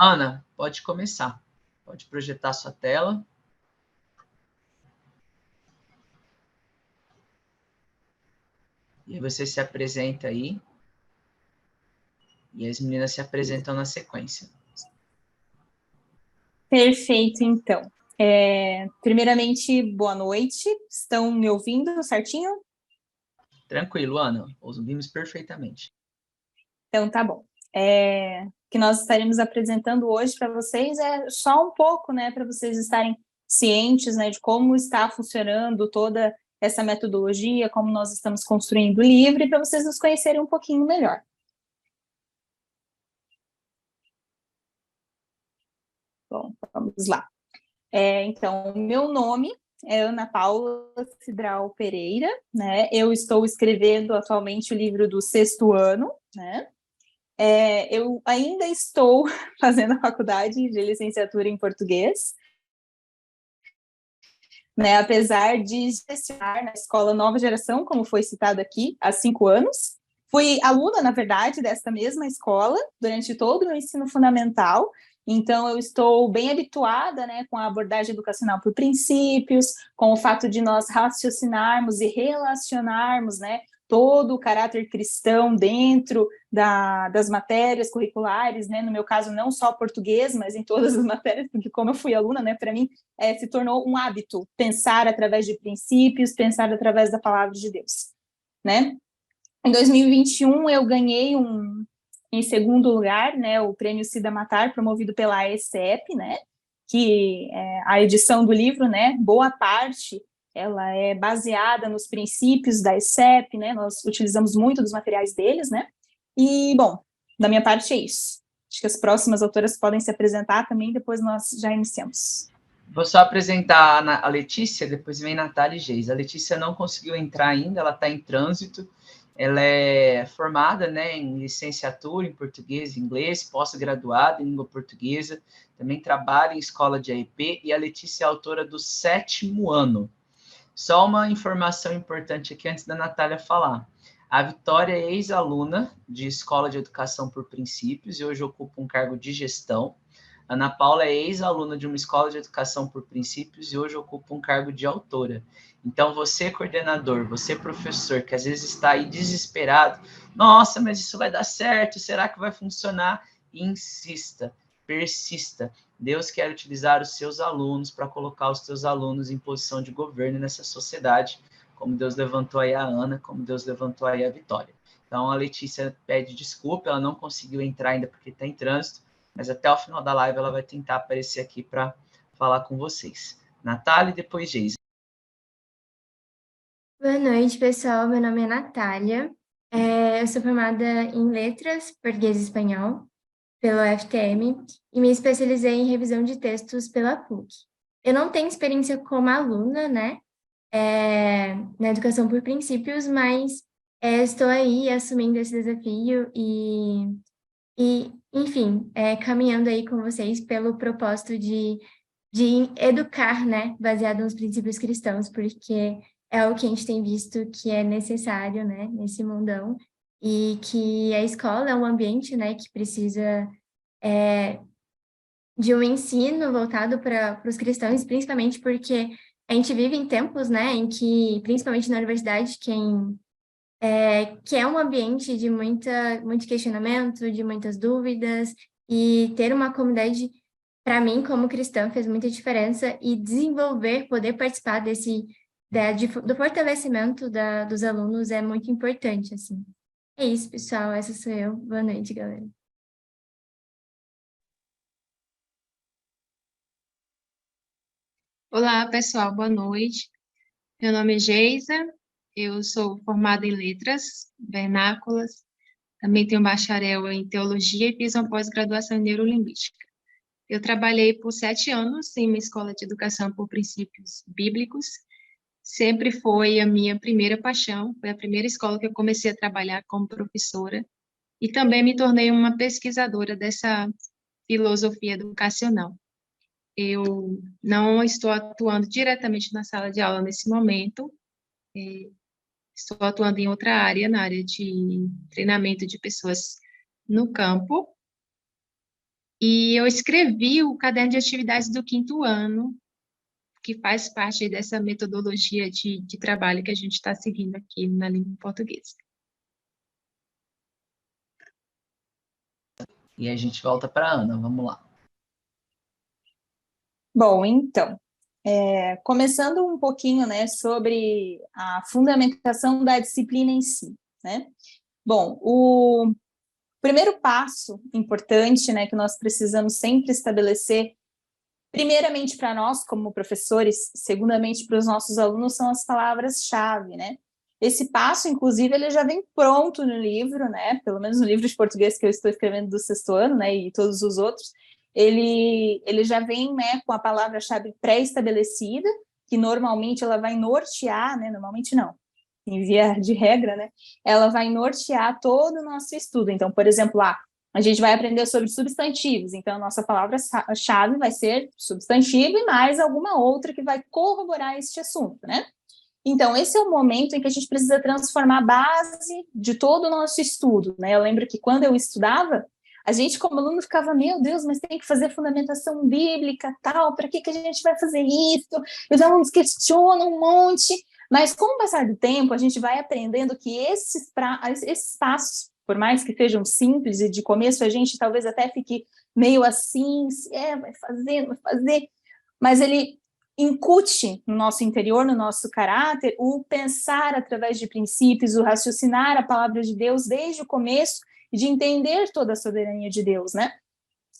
Ana, pode começar. Pode projetar sua tela. E aí você se apresenta aí. E as meninas se apresentam na sequência. Perfeito, então. Primeiramente, boa noite. Estão me ouvindo certinho? Tranquilo, Ana. Ouvimos perfeitamente. Então, tá bom. O que nós estaremos apresentando hoje para vocês é só um pouco, né, para vocês estarem cientes, né, de como está funcionando toda essa metodologia, como nós estamos construindo o livro, e para vocês nos conhecerem um pouquinho melhor. Bom, vamos lá. Então, meu nome é Ana Paula Cidral Pereira, né? Eu estou escrevendo atualmente o livro do 6º ano, né? Eu ainda estou fazendo a faculdade de licenciatura em português, né? Apesar de lecionar na escola Nova Geração, como foi citado aqui, há 5 anos. Fui aluna, na verdade, dessa mesma escola durante todo o ensino fundamental. Então, eu estou bem habituada, né, com a abordagem educacional por princípios, com o fato de nós raciocinarmos e relacionarmos, né, todo o caráter cristão dentro das matérias curriculares, né, no meu caso, não só português, mas em todas as matérias, porque como eu fui aluna, né, para mim, se tornou um hábito pensar através de princípios, pensar através da palavra de Deus, né? Em 2021, eu ganhei em segundo lugar, né, o prêmio Cida Matar, promovido pela AECEP, né, que a edição do livro, né, boa parte, ela é baseada nos princípios da AECEP, né, nós utilizamos muito dos materiais deles, né, e, bom, da minha parte é isso. Acho que as próximas autoras podem se apresentar também, depois nós já iniciamos. Vou só apresentar a Letícia, depois vem Natália e Geis. A Letícia não conseguiu entrar ainda, ela está em trânsito. Ela é formada, né, em licenciatura em português e inglês, pós-graduada em língua portuguesa, também trabalha em escola de AEP, e a Letícia é autora do 7º ano. Só uma informação importante aqui antes da Natália falar. A Vitória é ex-aluna de Escola de Educação por Princípios e hoje ocupa um cargo de gestão. Ana Paula é ex-aluna de uma escola de educação por princípios e hoje ocupa um cargo de autora. Então, você, coordenador, você, professor, que às vezes está aí desesperado, nossa, mas isso vai dar certo, será que vai funcionar? Insista, persista. Deus quer utilizar os seus alunos para colocar os seus alunos em posição de governo nessa sociedade, como Deus levantou aí a Ana, como Deus levantou aí a Vitória. Então, a Letícia pede desculpa, ela não conseguiu entrar ainda porque está em trânsito, mas até o final da live ela vai tentar aparecer aqui para falar com vocês. Natália e depois Geisa. Boa noite, pessoal. Meu nome é Natália. Eu sou formada em Letras, Português e Espanhol, pelo FTM, e me especializei em revisão de textos pela PUC. Eu não tenho experiência como aluna, né, na educação por princípios, mas estou aí assumindo esse desafio e enfim, caminhando aí com vocês pelo propósito de educar, né, baseado nos princípios cristãos, porque é o que a gente tem visto que é necessário, né, nesse mundão, e que a escola é um ambiente, né, que precisa de um ensino voltado para os cristãos, principalmente porque a gente vive em tempos, né, em que, principalmente na universidade, que é um ambiente de muito questionamento, de muitas dúvidas, e ter uma comunidade, para mim, como cristã, fez muita diferença, e desenvolver, poder participar do fortalecimento dos alunos é muito importante, assim. É isso, pessoal, essa sou eu. Boa noite, galera. Olá, pessoal, boa noite. Meu nome é Geisa, eu sou formada em Letras Vernáculas, também tenho bacharel em Teologia e fiz uma pós-graduação em Neurolinguística. Eu trabalhei por 7 anos em uma escola de educação por princípios bíblicos, sempre foi a minha primeira paixão, foi a primeira escola que eu comecei a trabalhar como professora, e também me tornei uma pesquisadora dessa filosofia educacional. Eu não estou atuando diretamente na sala de aula nesse momento, estou atuando em outra área, na área de treinamento de pessoas no campo. E eu escrevi o caderno de atividades do 5º ano, que faz parte dessa metodologia de trabalho que a gente está seguindo aqui na língua portuguesa. E a gente volta para a Ana, vamos lá. Bom, então, começando um pouquinho, né, sobre a fundamentação da disciplina em si, né? Bom, o primeiro passo importante, né, que nós precisamos sempre estabelecer, primeiramente para nós como professores, segundamente para os nossos alunos, são as palavras-chave, né? Esse passo, inclusive, ele já vem pronto no livro, né? Pelo menos no livro de português que eu estou escrevendo do 6º ano, né? E todos os outros, ele já vem, né, com a palavra-chave pré-estabelecida, que normalmente ela vai nortear, né? Normalmente não, em via de regra, né? Ela vai nortear todo o nosso estudo. Então, por exemplo, a gente vai aprender sobre substantivos, então a nossa palavra-chave vai ser substantivo e mais alguma outra que vai corroborar este assunto, né? Então, esse é o momento em que a gente precisa transformar a base de todo o nosso estudo, né? Eu lembro que quando eu estudava, a gente como aluno ficava, meu Deus, mas tem que fazer fundamentação bíblica, tal, para que a gente vai fazer isso? Os alunos questionam um monte, mas com o passar do tempo, a gente vai aprendendo que esses passos, por mais que sejam simples e de começo a gente talvez até fique meio assim, vai fazer, mas ele incute no nosso interior, no nosso caráter, o pensar através de princípios, o raciocinar a palavra de Deus desde o começo e de entender toda a soberania de Deus, né?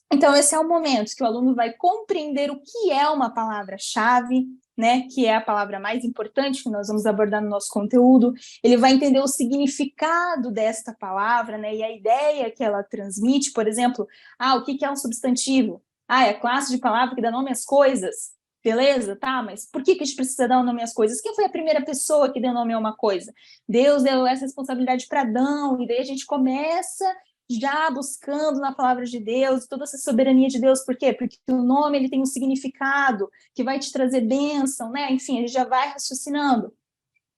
Então, esse é o momento que o aluno vai compreender o que é uma palavra-chave, né, que é a palavra mais importante que nós vamos abordar no nosso conteúdo. Ele vai entender o significado desta palavra, né, e a ideia que ela transmite. Por exemplo, o que é um substantivo? É a classe de palavra que dá nome às coisas. Beleza, tá, mas por que a gente precisa dar o nome às coisas? Quem foi a primeira pessoa que deu nome a uma coisa? Deus deu essa responsabilidade para Adão, e daí a gente começa já buscando na palavra de Deus, toda essa soberania de Deus. Por quê? Porque o nome ele tem um significado que vai te trazer bênção, né? Enfim, a gente já vai raciocinando.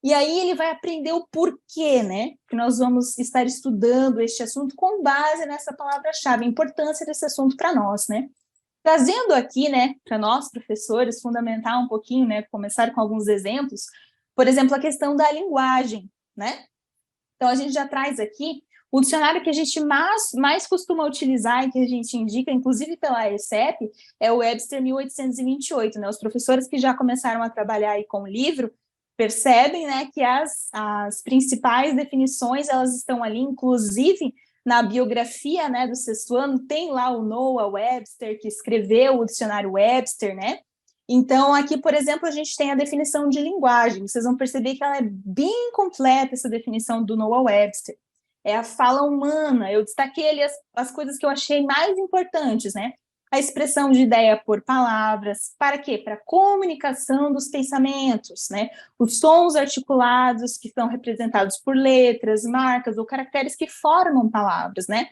E aí ele vai aprender o porquê, né? Que nós vamos estar estudando este assunto com base nessa palavra-chave, a importância desse assunto para nós, né? Trazendo aqui, né, para nós, professores, fundamentar um pouquinho, né, começar com alguns exemplos, por exemplo, a questão da linguagem, né? Então, a gente já traz aqui o dicionário que a gente mais costuma utilizar e que a gente indica, inclusive pela ESEP, é o Webster 1828, né? Os professores que já começaram a trabalhar aí com o livro percebem, né, que as principais definições, elas estão ali, inclusive na biografia, né, do 6º ano, tem lá o Noah Webster, que escreveu o dicionário Webster, né? Então, aqui, por exemplo, a gente tem a definição de linguagem. Vocês vão perceber que ela é bem completa, essa definição do Noah Webster. É a fala humana. Eu destaquei ali as coisas que eu achei mais importantes, né? A expressão de ideia por palavras. Para quê? Para a comunicação dos pensamentos, né? Os sons articulados que são representados por letras, marcas ou caracteres que formam palavras, né?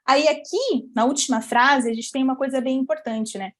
Aí aqui, na última frase, a gente tem uma coisa bem importante, né?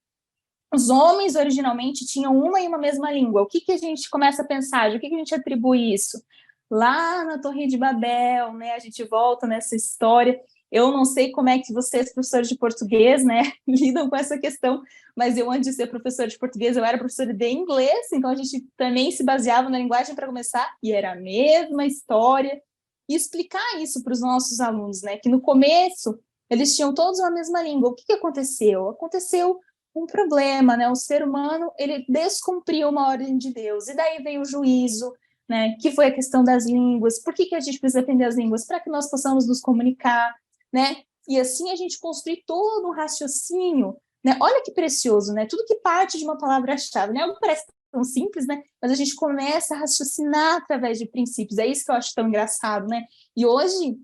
Os homens originalmente tinham uma e uma mesma língua. O que a gente começa a pensar? De que a gente atribui isso? Lá na Torre de Babel, né? A gente volta nessa história. Eu não sei como é que vocês, professores de português, né, lidam com essa questão, mas eu, antes de ser professora de português, eu era professora de inglês, então a gente também se baseava na linguagem para começar, e era a mesma história. E explicar isso para os nossos alunos, né, que no começo eles tinham todos a mesma língua. O que aconteceu? Aconteceu um problema, né? O ser humano, ele descumpriu uma ordem de Deus, e daí veio o juízo, né? Que foi a questão das línguas. Por que a gente precisa aprender as línguas? Para que nós possamos nos comunicar, né? E assim a gente construir todo um raciocínio, né? Olha que precioso, né? Tudo que parte de uma palavra-chave, né? Algo parece tão simples, né? Mas a gente começa a raciocinar através de princípios. É isso que eu acho tão engraçado, né? E hoje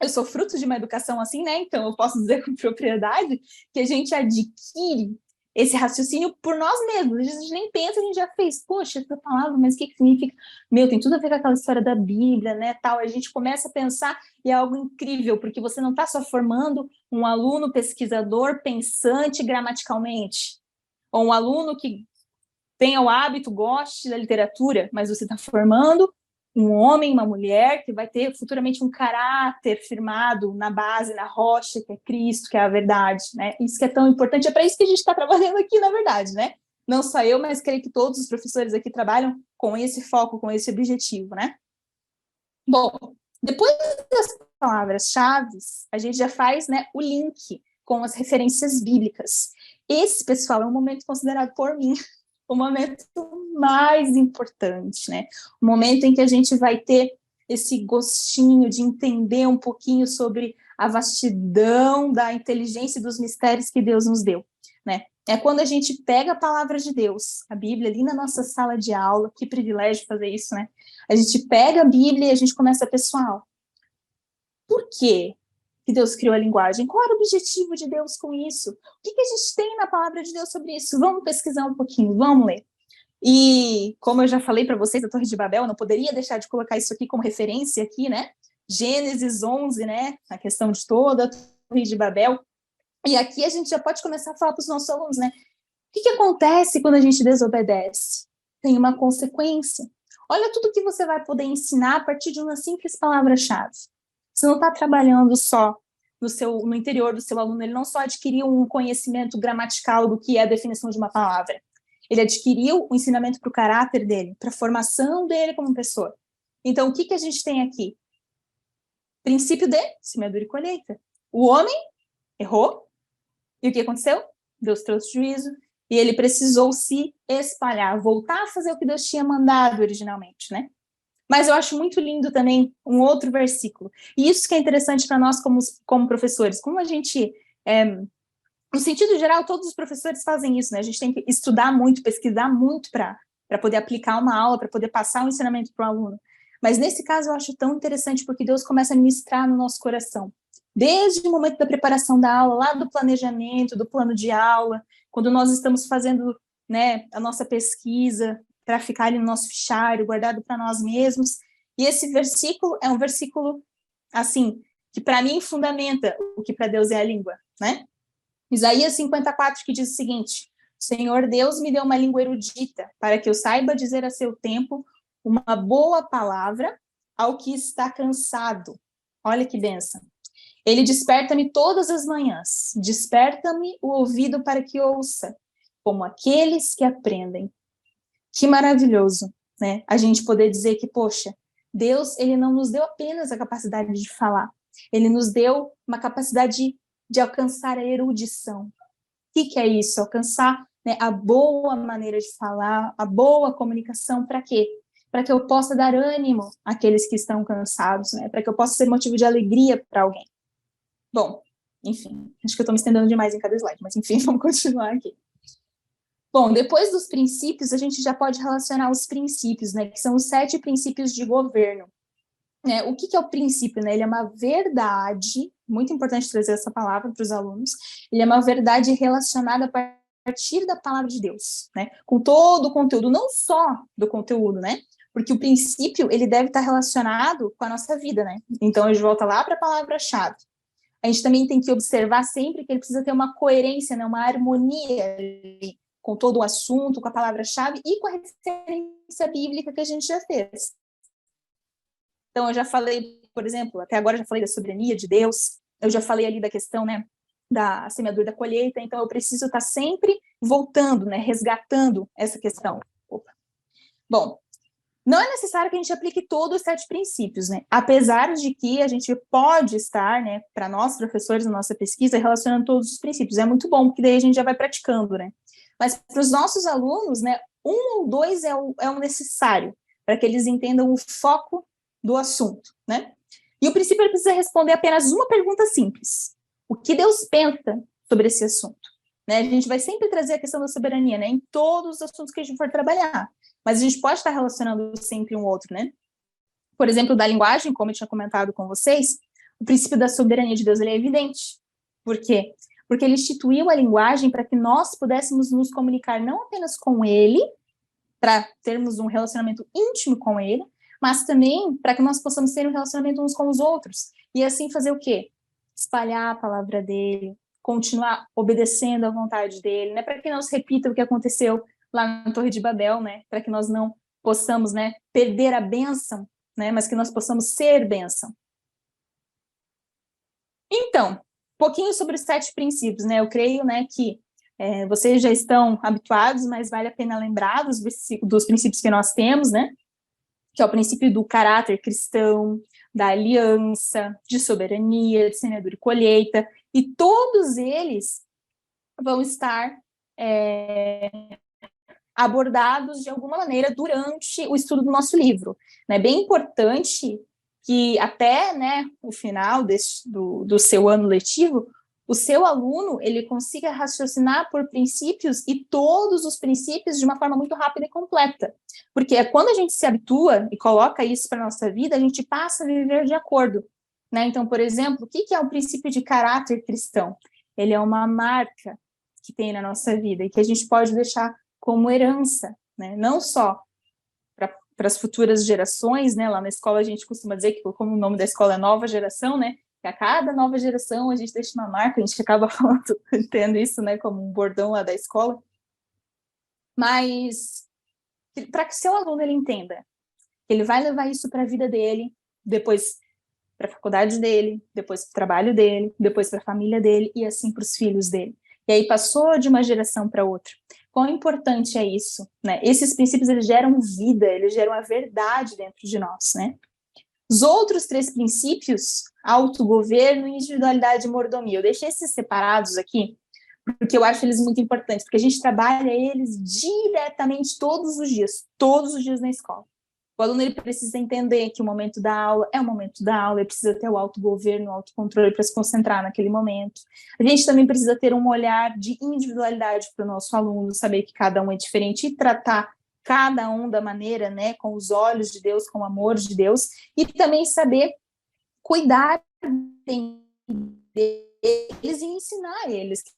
eu sou fruto de uma educação assim, né? Então eu posso dizer com propriedade que a gente adquire esse raciocínio por nós mesmos. A gente nem pensa, a gente já fez. Poxa, essa palavra, mas o que significa? Meu, tem tudo a ver com aquela história da Bíblia, né? Tal. A gente começa a pensar e é algo incrível, porque você não está só formando um aluno pesquisador pensante gramaticalmente, ou um aluno que tenha o hábito, goste da literatura, mas você está formando um homem, uma mulher, que vai ter futuramente um caráter firmado na base, na rocha, que é Cristo, que é a verdade, né? Isso que é tão importante, é para isso que a gente está trabalhando aqui, na verdade, né? Não só eu, mas creio que todos os professores aqui trabalham com esse foco, com esse objetivo, né? Bom, depois das palavras-chave, a gente já faz, né, o link com as referências bíblicas. Esse, pessoal, é um momento considerado por mim o momento mais importante, né? O momento em que a gente vai ter esse gostinho de entender um pouquinho sobre a vastidão da inteligência e dos mistérios que Deus nos deu, né? É quando a gente pega a palavra de Deus, a Bíblia, ali na nossa sala de aula, que privilégio fazer isso, né? A gente pega a Bíblia e a gente começa, pessoal, por quê que Deus criou a linguagem? Qual era o objetivo de Deus com isso? O que a gente tem na palavra de Deus sobre isso? Vamos pesquisar um pouquinho, vamos ler. E, como eu já falei para vocês, a Torre de Babel, eu não poderia deixar de colocar isso aqui como referência aqui, né? Gênesis 11, né? A questão de toda a Torre de Babel. E aqui a gente já pode começar a falar para os nossos alunos, né? O que acontece quando a gente desobedece? Tem uma consequência. Olha tudo que você vai poder ensinar a partir de uma simples palavra-chave. Você não está trabalhando só no interior do seu aluno, ele não só adquiriu um conhecimento gramatical do que é a definição de uma palavra, ele adquiriu o ensinamento para o caráter dele, para a formação dele como pessoa. Então, o que a gente tem aqui? Princípio de semeadura e colheita. O homem errou, e o que aconteceu? Deus trouxe juízo, e ele precisou se espalhar, voltar a fazer o que Deus tinha mandado originalmente, né? Mas eu acho muito lindo também um outro versículo. E isso que é interessante para nós como professores. Como a gente, no sentido geral, todos os professores fazem isso, né? A gente tem que estudar muito, pesquisar muito para poder aplicar uma aula, para poder passar um ensinamento para o aluno. Mas nesse caso eu acho tão interessante porque Deus começa a ministrar no nosso coração. Desde o momento da preparação da aula, lá do planejamento, do plano de aula, quando nós estamos fazendo, né, a nossa pesquisa, para ficar ali no nosso fichário, guardado para nós mesmos. E esse versículo é um versículo, assim, que para mim fundamenta o que para Deus é a língua, né? Isaías 54, que diz o seguinte: Senhor Deus me deu uma língua erudita, para que eu saiba dizer a seu tempo uma boa palavra ao que está cansado. Olha que bênção. Ele desperta-me todas as manhãs, desperta-me o ouvido para que ouça, como aqueles que aprendem. Que maravilhoso, né? A gente poder dizer que, poxa, Deus, ele não nos deu apenas a capacidade de falar, ele nos deu uma capacidade de alcançar a erudição. O que é isso? Alcançar, né, a boa maneira de falar, a boa comunicação, para quê? Para que eu possa dar ânimo àqueles que estão cansados, né? Para que eu possa ser motivo de alegria para alguém. Bom, enfim, acho que eu estou me estendendo demais em cada slide, mas enfim, vamos continuar aqui. Bom, depois dos princípios, a gente já pode relacionar os princípios, né, que são os 7 princípios de governo. Né? O que é o princípio? Né? Ele é uma verdade, muito importante trazer essa palavra para os alunos, ele é uma verdade relacionada a partir da palavra de Deus, né? Com todo o conteúdo, não só do conteúdo, né? Porque o princípio, ele deve estar relacionado com a nossa vida, né? Então, a gente volta lá para a palavra-chave. A gente também tem que observar sempre que ele precisa ter uma coerência, né? Uma harmonia com todo o assunto, com a palavra-chave e com a referência bíblica que a gente já fez. Então, eu já falei, por exemplo, até agora eu já falei da soberania de Deus, eu já falei ali da questão, né, da semeadura e da colheita, então eu preciso estar sempre voltando, né, resgatando essa questão. Opa. Bom, não é necessário que a gente aplique todos os 7 princípios, né, apesar de que a gente pode estar, né, para nós, professores, na nossa pesquisa, relacionando todos os princípios. É muito bom, porque daí a gente já vai praticando, né. Mas para os nossos alunos, né, 1 ou 2 é o necessário, para que eles entendam o foco do assunto, né? E o princípio ele precisa responder apenas uma pergunta simples: o que Deus pensa sobre esse assunto? Né? A gente vai sempre trazer a questão da soberania, né? Em todos os assuntos que a gente for trabalhar, mas a gente pode estar relacionando sempre um outro, né? Por exemplo, da linguagem, como eu tinha comentado com vocês, o princípio da soberania de Deus ele é evidente. Por quê? Porque ele instituiu a linguagem para que nós pudéssemos nos comunicar não apenas com ele, para termos um relacionamento íntimo com ele, mas também para que nós possamos ter um relacionamento uns com os outros. E assim fazer o quê? Espalhar a palavra dele, continuar obedecendo à vontade dele, né? Para que não se repita o que aconteceu lá na Torre de Babel, né? Para que nós não possamos, né, perder a bênção né? Mas que nós possamos ser bênção. Então, um pouquinho sobre os 7 princípios, né? Eu creio, né, que vocês já estão habituados, mas vale a pena lembrar dos princípios que nós temos, né? Que é o princípio do caráter cristão, da aliança, de soberania, de semeadura e colheita, e todos eles vão estar abordados de alguma maneira durante o estudo do nosso livro. É bem importante que até, né, o final do seu ano letivo, o seu aluno ele consiga raciocinar por princípios e todos os princípios de uma forma muito rápida e completa. Porque quando a gente se habitua e coloca isso para a nossa vida, a gente passa a viver de acordo. Né? Então, por exemplo, o que é o princípio de caráter cristão? Ele é uma marca que tem na nossa vida e que a gente pode deixar como herança, né? Não só para as futuras gerações, né? Lá na escola a gente costuma dizer que, como o nome da escola é Nova Geração, né? Que a cada nova geração a gente deixa uma marca, a gente acaba falando, tendo isso, né? Como um bordão lá da escola. Mas para que seu aluno ele entenda que ele vai levar isso para a vida dele, depois para a faculdade dele, depois para o trabalho dele, depois para a família dele e assim para os filhos dele. E aí passou de uma geração para outra. Quão importante é isso, né? Esses princípios, eles geram vida, eles geram a verdade dentro de nós, né? Os outros 3 princípios, autogoverno, individualidade e mordomia, eu deixei esses separados aqui, porque eu acho eles muito importantes, porque a gente trabalha eles diretamente todos os dias na escola. O aluno ele precisa entender que o momento da aula é o momento da aula, ele precisa ter o autogoverno, o autocontrole para se concentrar naquele momento. A gente também precisa ter um olhar de individualidade para o nosso aluno, saber que cada um é diferente e tratar cada um da maneira, né, com os olhos de Deus, com o amor de Deus, e também saber cuidar deles e ensinar eles que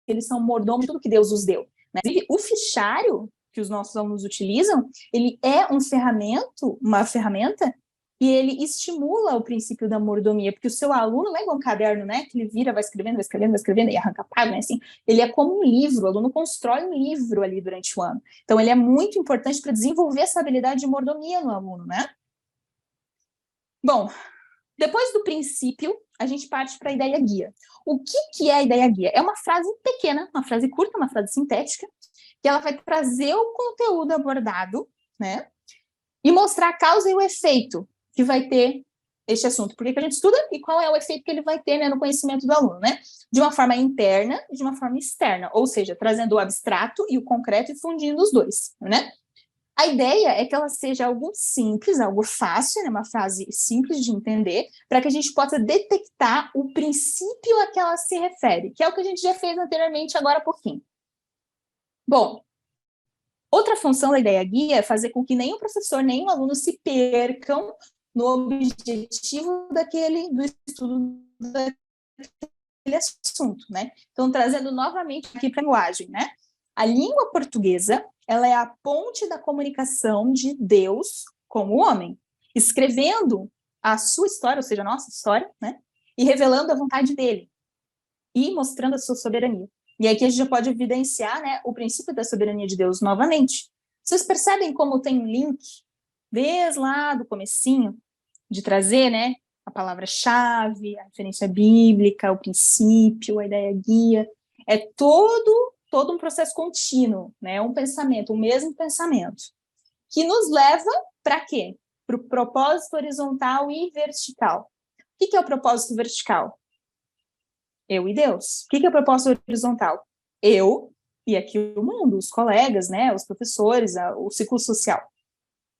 eles são mordomos de tudo que Deus os deu. Né? O fichário que os nossos alunos utilizam, ele é uma ferramenta, e ele estimula o princípio da mordomia, porque o seu aluno não é igual um caderno, né, que ele vira, vai escrevendo, e arranca a página, assim, ele é como um livro, o aluno constrói um livro ali durante o ano. Então, ele é muito importante para desenvolver essa habilidade de mordomia no aluno, né? Bom, depois do princípio, a gente parte para a ideia guia. O que é a ideia guia? É uma frase pequena, uma frase curta, uma frase sintética, que ela vai trazer o conteúdo abordado, né? E mostrar a causa e o efeito que vai ter este assunto. Por que a gente estuda e qual é o efeito que ele vai ter, né, no conhecimento do aluno, né? De uma forma interna e de uma forma externa, ou seja, trazendo o abstrato e o concreto e fundindo os dois, né? A ideia é que ela seja algo simples, algo fácil, né, uma frase simples de entender, para que a gente possa detectar o princípio a que ela se refere, que é o que a gente já fez anteriormente, agora há pouquinho. Bom, outra função da ideia guia é fazer com que nem o professor, nem o aluno se percam no objetivo do estudo daquele assunto, né? Então, trazendo novamente aqui para a linguagem, né? A língua portuguesa, ela é a ponte da comunicação de Deus com o homem, escrevendo a sua história, ou seja, a nossa história, né? E revelando a vontade dele e mostrando a sua soberania. E aqui a gente já pode evidenciar, né, o princípio da soberania de Deus novamente. Vocês percebem como tem um link, desde lá do comecinho, de trazer, né, a palavra-chave, a referência bíblica, o princípio, a ideia guia. É todo um processo contínuo, né, um pensamento, o mesmo pensamento, que nos leva para quê? Para o propósito horizontal e vertical. O que é o propósito vertical? Eu e Deus. O que é o propósito horizontal? Eu e aqui o mundo, os colegas, né, os professores, o ciclo social.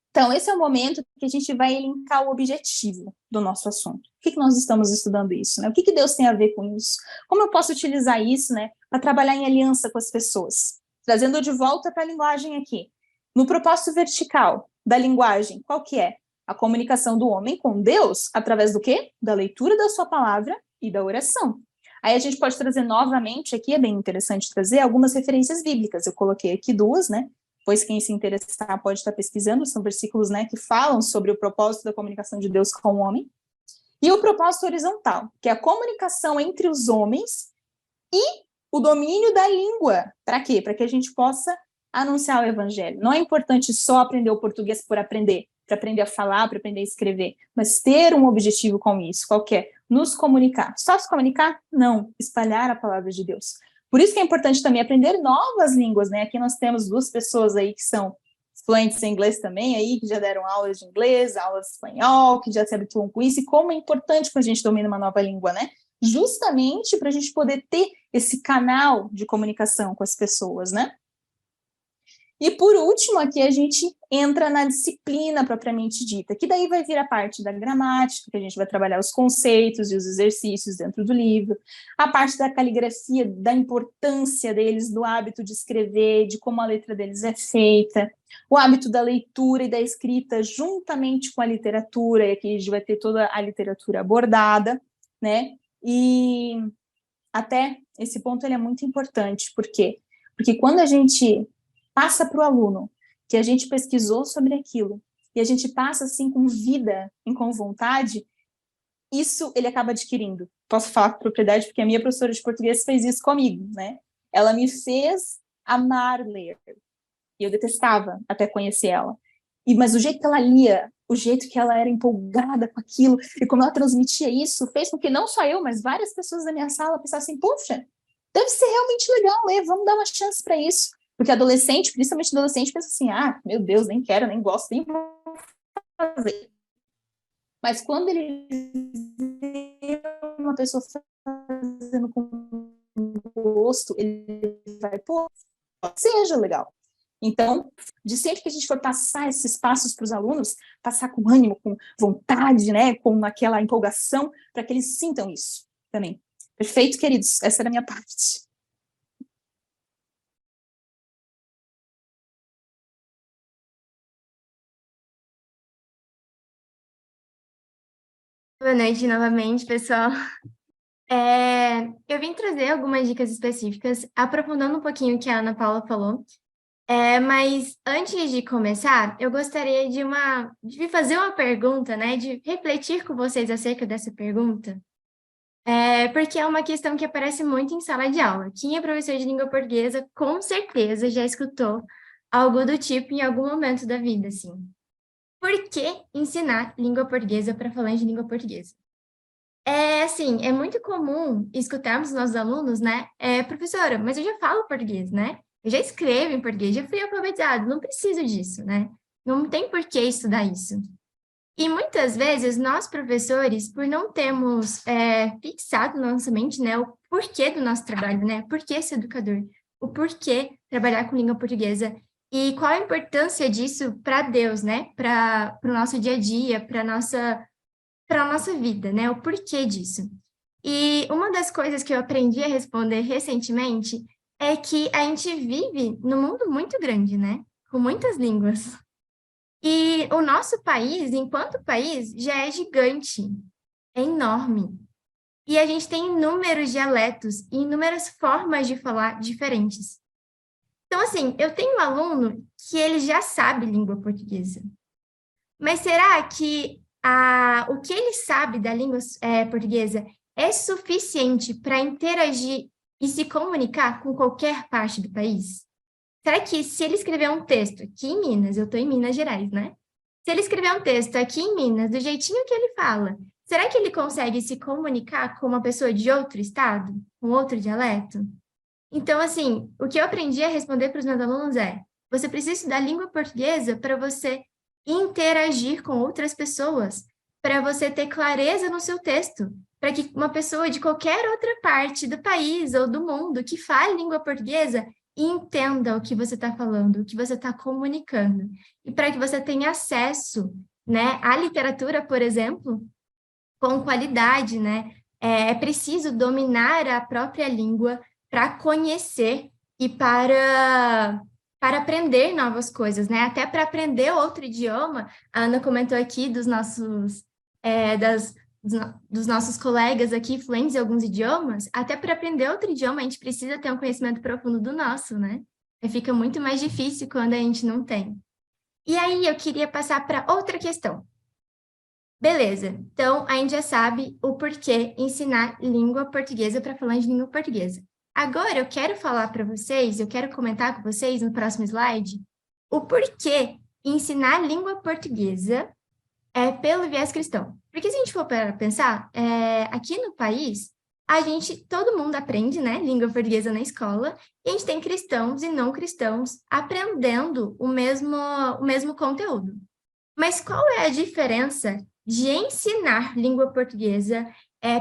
Então, esse é o momento que a gente vai elencar o objetivo do nosso assunto. Por que nós estamos estudando isso? Né? O que Deus tem a ver com isso? Como eu posso utilizar isso, né, para trabalhar em aliança com as pessoas? Trazendo de volta para a linguagem aqui. No propósito vertical da linguagem, qual que é? A comunicação do homem com Deus através do quê? Da leitura da sua palavra e da oração. Aí a gente pode trazer novamente, aqui é bem interessante trazer algumas referências bíblicas. Eu coloquei aqui 2, né? Pois quem se interessar pode estar pesquisando, são versículos, né, que falam sobre o propósito da comunicação de Deus com o homem. E o propósito horizontal, que é a comunicação entre os homens e o domínio da língua. Para quê? Para que a gente possa anunciar o evangelho. Não é importante só aprender o português por aprender. para aprender a falar, para aprender a escrever, mas ter um objetivo com isso, qual que é? Nos comunicar. Só se comunicar? Não, espalhar a palavra de Deus. Por isso que é importante também aprender novas línguas, né? Aqui nós temos 2 pessoas aí que são fluentes em inglês também, aí, que já deram aulas de inglês, aulas de espanhol, que já se habituam com isso, e como é importante quando a gente domina uma nova língua, né? Justamente para a gente poder ter esse canal de comunicação com as pessoas, né? E por último, aqui a gente entra na disciplina propriamente dita, que daí vai vir a parte da gramática, que a gente vai trabalhar os conceitos e os exercícios dentro do livro, a parte da caligrafia, da importância deles, do hábito de escrever, de como a letra deles é feita, o hábito da leitura e da escrita juntamente com a literatura, e aqui a gente vai ter toda a literatura abordada, né? E até esse ponto ele é muito importante, por quê? Porque quando a gente passa para o aluno que a gente pesquisou sobre aquilo, e a gente passa assim com vida e com vontade, isso ele acaba adquirindo. Posso falar com propriedade, porque a minha professora de português fez isso comigo, né? Ela me fez amar ler, e eu detestava até conhecer ela. Mas o jeito que ela lia, o jeito que ela era empolgada com aquilo, e como ela transmitia isso, fez com que não só eu, mas várias pessoas da minha sala pensassem, poxa, deve ser realmente legal ler, vamos dar uma chance para isso. Porque adolescente, principalmente adolescente, pensa assim, meu Deus, nem quero, nem gosto, nem vou fazer. Mas quando ele vê uma pessoa fazendo com gosto, ele vai, pô, seja legal. Então, de sempre que a gente for passar esses passos para os alunos, passar com ânimo, com vontade, né, com aquela empolgação, para que eles sintam isso também. Perfeito, queridos? Essa era a minha parte. Boa noite novamente, pessoal. Eu vim trazer algumas dicas específicas, aprofundando um pouquinho o que a Ana Paula falou. Mas antes de começar, eu gostaria de fazer uma pergunta, né? De refletir com vocês acerca dessa pergunta. Porque é uma questão que aparece muito em sala de aula. Quem é professor de língua portuguesa, com certeza já escutou algo do tipo em algum momento da vida, assim. Por que ensinar língua portuguesa para falantes de língua portuguesa? É muito comum escutarmos nossos alunos, né? Professora, mas eu já falo português, né? Eu já escrevo em português, já fui alfabetizado, não preciso disso, né? Não tem por que estudar isso. E muitas vezes nós, professores, por não termos fixado na nossa mente, né, o porquê do nosso trabalho, né? Por que ser educador? O porquê trabalhar com língua portuguesa? E qual a importância disso para Deus, né? Para o nosso dia a dia, para a nossa vida, né? O porquê disso. E uma das coisas que eu aprendi a responder recentemente é que a gente vive num mundo muito grande, né? Com muitas línguas. E o nosso país, enquanto país, já é gigante, é enorme. E a gente tem inúmeros dialetos e inúmeras formas de falar diferentes. Então, assim, eu tenho um aluno que ele já sabe língua portuguesa. Mas será que o que ele sabe da língua portuguesa é suficiente para interagir e se comunicar com qualquer parte do país? Será que se ele escrever um texto aqui em Minas, eu estou em Minas Gerais, né? Se ele escrever um texto aqui em Minas, do jeitinho que ele fala, será que ele consegue se comunicar com uma pessoa de outro estado, com outro dialeto? Então, assim, o que eu aprendi a responder para os meus alunos você precisa estudar língua portuguesa para você interagir com outras pessoas, para você ter clareza no seu texto, para que uma pessoa de qualquer outra parte do país ou do mundo que fale língua portuguesa entenda o que você está falando, o que você está comunicando, e para que você tenha acesso, né, à literatura, por exemplo, com qualidade, né? É preciso dominar a própria língua para conhecer e para aprender novas coisas, né? Até para aprender outro idioma, a Ana comentou aqui dos nossos colegas aqui fluentes em alguns idiomas, até para aprender outro idioma a gente precisa ter um conhecimento profundo do nosso, né? E fica muito mais difícil quando a gente não tem. E aí eu queria passar para outra questão. Beleza, então a gente já sabe o porquê ensinar língua portuguesa para falantes de língua portuguesa. Agora eu quero falar para vocês, eu quero comentar com vocês no próximo slide, o porquê ensinar língua portuguesa pelo viés cristão. Porque se a gente for para pensar, aqui no país, todo mundo aprende, né, língua portuguesa na escola, e a gente tem cristãos e não cristãos aprendendo o mesmo conteúdo. Mas qual é a diferença de ensinar língua portuguesa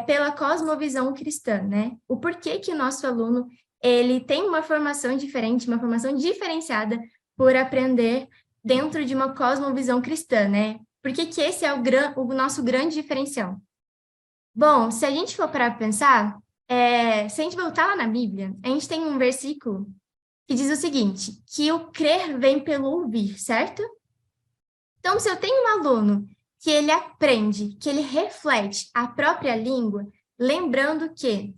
pela cosmovisão cristã, né? O porquê que o nosso aluno ele tem uma formação diferente, uma formação diferenciada por aprender dentro de uma cosmovisão cristã, né? Por que que esse é o nosso grande diferencial? Bom, se a gente for para pensar, se a gente voltar lá na Bíblia, a gente tem um versículo que diz o seguinte, que o crer vem pelo ouvir, certo? Então, se eu tenho um aluno que ele aprende, que ele reflete a própria língua, lembrando que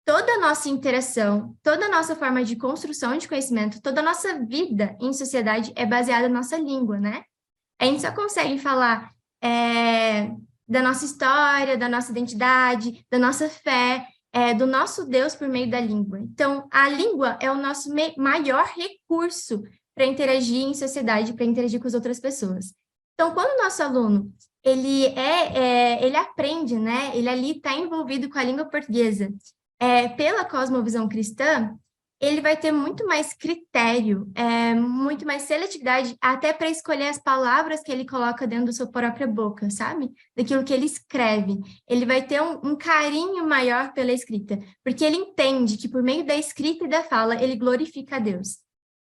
toda a nossa interação, toda a nossa forma de construção de conhecimento, toda a nossa vida em sociedade é baseada na nossa língua, né? A gente só consegue falar da nossa história, da nossa identidade, da nossa fé, do nosso Deus por meio da língua. Então, a língua é o nosso maior recurso para interagir em sociedade, para interagir com as outras pessoas. Então, quando o nosso aluno, ele aprende, né? Ele ali está envolvido com a língua portuguesa pela cosmovisão cristã, ele vai ter muito mais critério, muito mais seletividade, até para escolher as palavras que ele coloca dentro da sua própria boca, sabe? Daquilo que ele escreve. Ele vai ter um carinho maior pela escrita, porque ele entende que por meio da escrita e da fala, ele glorifica a Deus.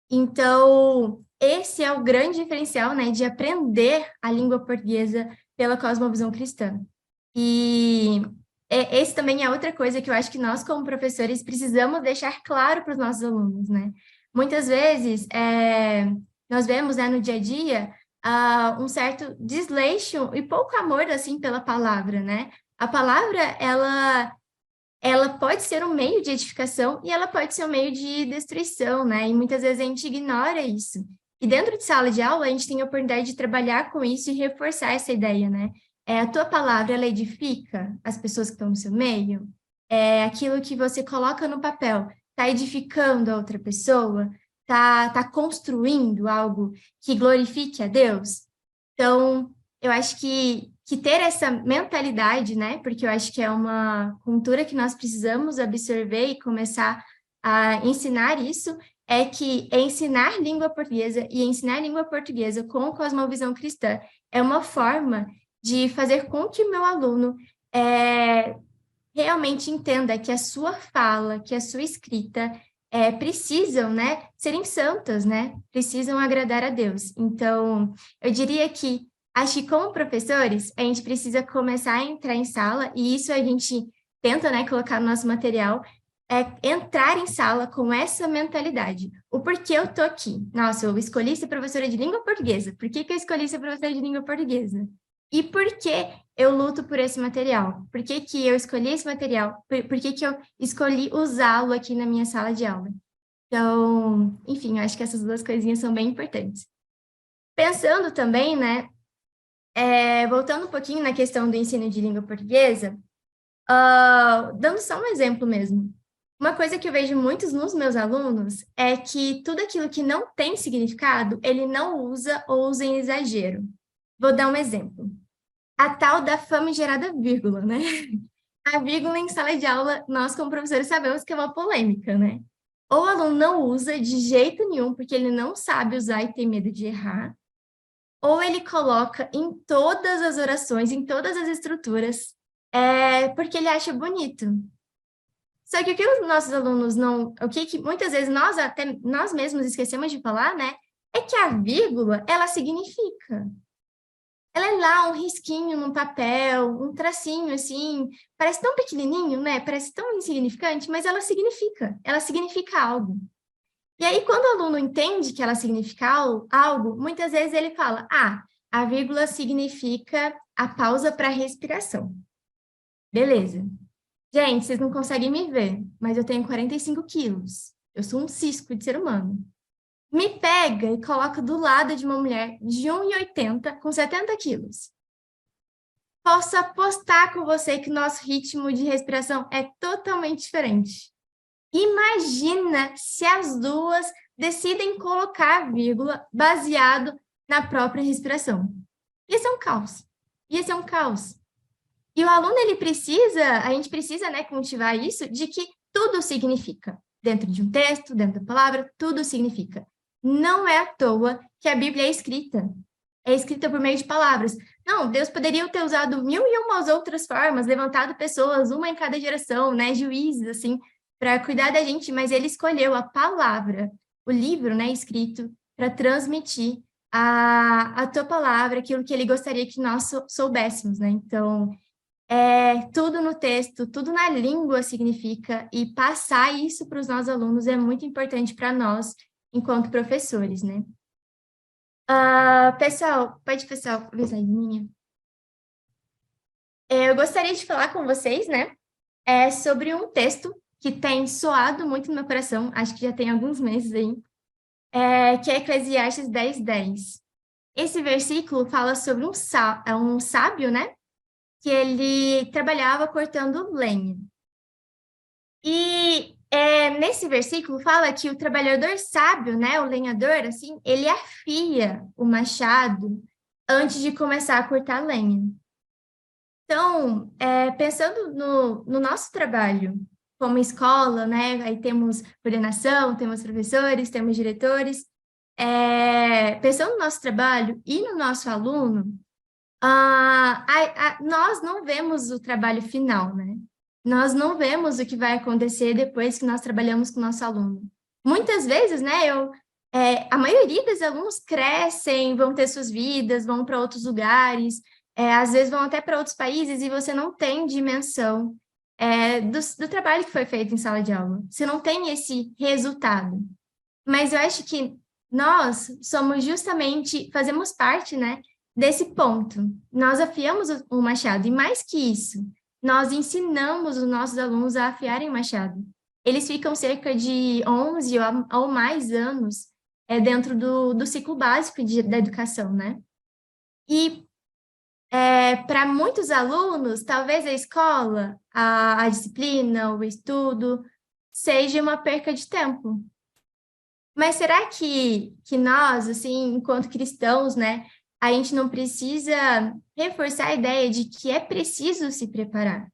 Então, esse é o grande diferencial, né, de aprender a língua portuguesa pela cosmovisão cristã. E esse também é outra coisa que eu acho que nós, como professores, precisamos deixar claro para os nossos alunos, né? Muitas vezes, nós vemos, né, no dia a dia, um certo desleixo e pouco amor, assim, pela palavra, né? A palavra, ela pode ser um meio de edificação e ela pode ser um meio de destruição, né? E muitas vezes a gente ignora isso. E dentro de sala de aula, a gente tem a oportunidade de trabalhar com isso e reforçar essa ideia, né? A tua palavra, ela edifica as pessoas que estão no seu meio? Aquilo que você coloca no papel está edificando a outra pessoa? Tá construindo algo que glorifique a Deus? Então, eu acho que ter essa mentalidade, né? Porque eu acho que é uma cultura que nós precisamos absorver e começar a ensinar isso, que ensinar língua portuguesa e ensinar língua portuguesa com cosmovisão cristã é uma forma de fazer com que o meu aluno realmente entenda que a sua fala, que a sua escrita precisam, né, serem santas, né? Precisam agradar a Deus. Então, eu diria que acho que como professores, a gente precisa começar a entrar em sala, e isso a gente tenta, né, colocar no nosso material, entrar em sala com essa mentalidade. O porquê eu tô aqui? Nossa, eu escolhi ser professora de língua portuguesa. Por que eu escolhi ser professora de língua portuguesa? E por que eu luto por esse material? Por que eu escolhi esse material? Por que eu escolhi usá-lo aqui na minha sala de aula? Então, enfim, eu acho que essas duas coisinhas são bem importantes. Pensando também, né, voltando um pouquinho na questão do ensino de língua portuguesa, dando só um exemplo mesmo. Uma coisa que eu vejo muitos nos meus alunos é que tudo aquilo que não tem significado, ele não usa ou usa em exagero. Vou dar um exemplo. A tal da famigerada vírgula, né? A vírgula em sala de aula, nós como professores sabemos que é uma polêmica, né? Ou o aluno não usa de jeito nenhum, porque ele não sabe usar e tem medo de errar, ou ele coloca em todas as orações, em todas as estruturas, porque ele acha bonito. Só que o que os nossos alunos não... O que muitas vezes nós mesmos esquecemos de falar, né? É que a vírgula, ela significa. Ela é lá um risquinho no papel, um tracinho assim, parece tão pequenininho, né? Parece tão insignificante, mas ela significa algo. E aí, quando o aluno entende que ela significa algo, muitas vezes ele fala, a vírgula significa a pausa para respiração. Beleza. Gente, vocês não conseguem me ver, mas eu tenho 45 quilos. Eu sou um cisco de ser humano. Me pega e coloca do lado de uma mulher de 1,80 com 70 quilos. Posso apostar com você que nosso ritmo de respiração é totalmente diferente. Imagina se as duas decidem colocar a vírgula baseado na própria respiração. Ia ser um caos. Ia ser um caos. E o aluno, a gente precisa, né, cultivar isso de que tudo significa. Dentro de um texto, dentro da palavra, tudo significa. Não é à toa que a Bíblia é escrita. É escrita por meio de palavras. Não, Deus poderia ter usado 1001 outras formas, levantado pessoas, uma em cada geração, né, juízes, assim, para cuidar da gente, mas ele escolheu a palavra, o livro, né, escrito, para transmitir a tua palavra, aquilo que ele gostaria que nós soubéssemos, né? Então, tudo no texto, tudo na língua significa, e passar isso para os nossos alunos é muito importante para nós, enquanto professores, né? Pessoal, pode pessoal, avisar minha. Eu gostaria de falar com vocês, né, sobre um texto que tem soado muito no meu coração, acho que já tem alguns meses aí, que é Eclesiastes 10:10. Esse versículo fala sobre um sábio, né, que ele trabalhava cortando lenha. E nesse versículo fala que o trabalhador sábio, né, o lenhador, assim, ele afia o machado antes de começar a cortar lenha. Então, pensando no nosso trabalho como escola, né, aí temos coordenação, temos professores, temos diretores, pensando no nosso trabalho e no nosso aluno, nós não vemos o trabalho final, né? Nós não vemos o que vai acontecer depois que nós trabalhamos com o nosso aluno. Muitas vezes, né, a maioria dos alunos crescem, vão ter suas vidas, vão para outros lugares, às vezes vão até para outros países e você não tem dimensão do trabalho que foi feito em sala de aula. Você não tem esse resultado. Mas eu acho que nós fazemos parte, né, desse ponto. Nós afiamos o machado, e mais que isso, nós ensinamos os nossos alunos a afiarem o machado. Eles ficam cerca de 11 ou mais anos dentro do ciclo básico da educação, né? E para muitos alunos, talvez a escola, a disciplina, o estudo, seja uma perca de tempo. Mas será que nós, assim, enquanto cristãos, né, a gente não precisa reforçar a ideia de que é preciso se preparar?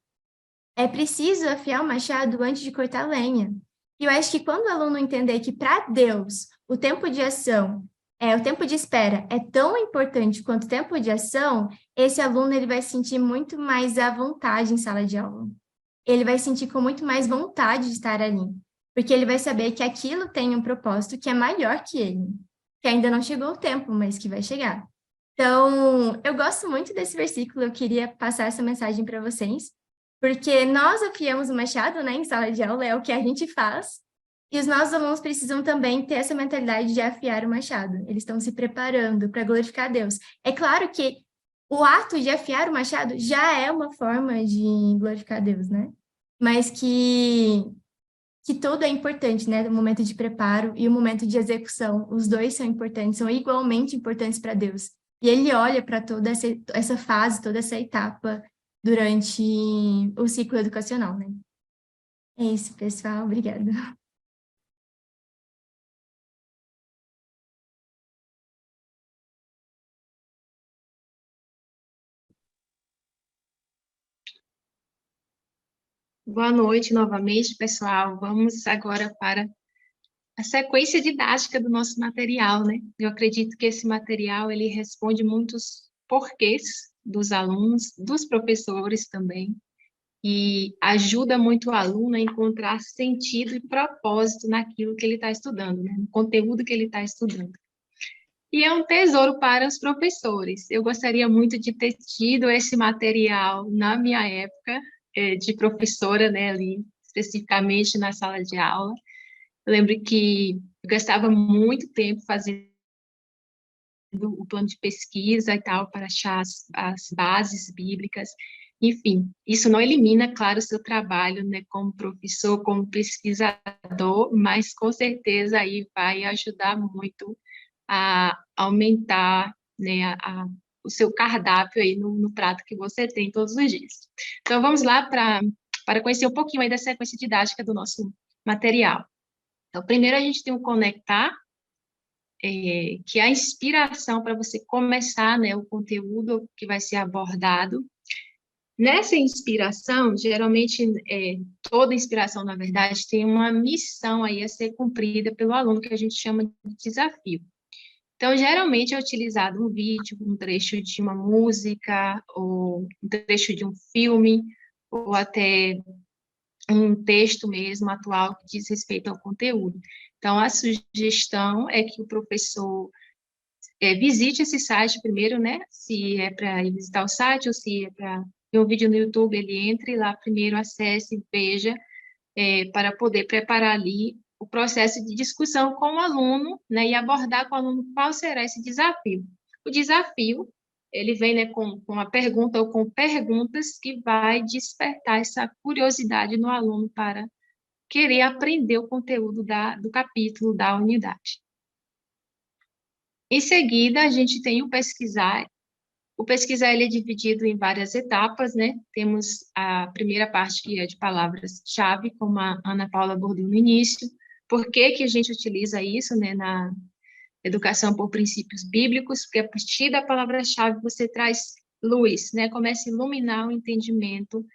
É preciso afiar o machado antes de cortar lenha. E eu acho que quando o aluno entender que, para Deus, o tempo de ação, o tempo de espera é tão importante quanto o tempo de ação, esse aluno ele vai se sentir muito mais à vontade em sala de aula. Ele vai sentir com muito mais vontade de estar ali, porque ele vai saber que aquilo tem um propósito que é maior que ele, que ainda não chegou o tempo, mas que vai chegar. Então, eu gosto muito desse versículo, eu queria passar essa mensagem para vocês, porque nós afiamos o machado, né, em sala de aula, é o que a gente faz, e os nossos alunos precisam também ter essa mentalidade de afiar o machado. Eles estão se preparando para glorificar a Deus. É claro que o ato de afiar o machado já é uma forma de glorificar a Deus, né? Mas que tudo é importante, né? O momento de preparo e o momento de execução, os dois são importantes, são igualmente importantes para Deus. E Ele olha para toda essa fase, toda essa etapa durante o ciclo educacional, né? É isso, pessoal. Obrigada. Boa noite novamente, pessoal. Vamos agora para a sequência didática do nosso material, né? Eu acredito que esse material, ele responde muitos porquês dos alunos, dos professores também, e ajuda muito o aluno a encontrar sentido e propósito naquilo que ele está estudando, né? No conteúdo que ele está estudando. E é um tesouro para os professores. Eu gostaria muito de ter tido esse material na minha época, de professora, né, ali, especificamente na sala de aula. Eu lembro que eu gastava muito tempo fazendo o plano de pesquisa e tal, para achar as bases bíblicas. Enfim, isso não elimina, claro, o seu trabalho, né, como professor, como pesquisador, mas com certeza aí vai ajudar muito a aumentar, né, o seu cardápio aí no prato que você tem todos os dias. Então, vamos lá para conhecer um pouquinho aí da sequência didática do nosso material. Então, primeiro a gente tem o conectar, que a inspiração para você começar, né, o conteúdo que vai ser abordado. Nessa inspiração, geralmente, toda inspiração, na verdade, tem uma missão aí a ser cumprida pelo aluno, que a gente chama de desafio. Então, geralmente é utilizado um vídeo, um trecho de uma música, ou um trecho de um filme, ou até um texto mesmo atual que diz respeito ao conteúdo. Então, a sugestão é que o professor visite esse site primeiro, né? Se é para ir visitar o site ou se é para ver um vídeo no YouTube, ele entre lá primeiro, acesse, veja, para poder preparar ali o processo de discussão com o aluno, né? E abordar com o aluno qual será esse desafio. O desafio, ele vem, né, com uma pergunta ou com perguntas que vai despertar essa curiosidade no aluno para querer aprender o conteúdo do capítulo, da unidade. Em seguida, a gente tem o pesquisar. O pesquisar ele é dividido em várias etapas, né? Temos a primeira parte, que é de palavras-chave, como a Ana Paula abordou no início. Por que que a gente utiliza isso, né, na educação por princípios bíblicos? Porque a partir da palavra-chave você traz luz, né? Começa a iluminar o entendimento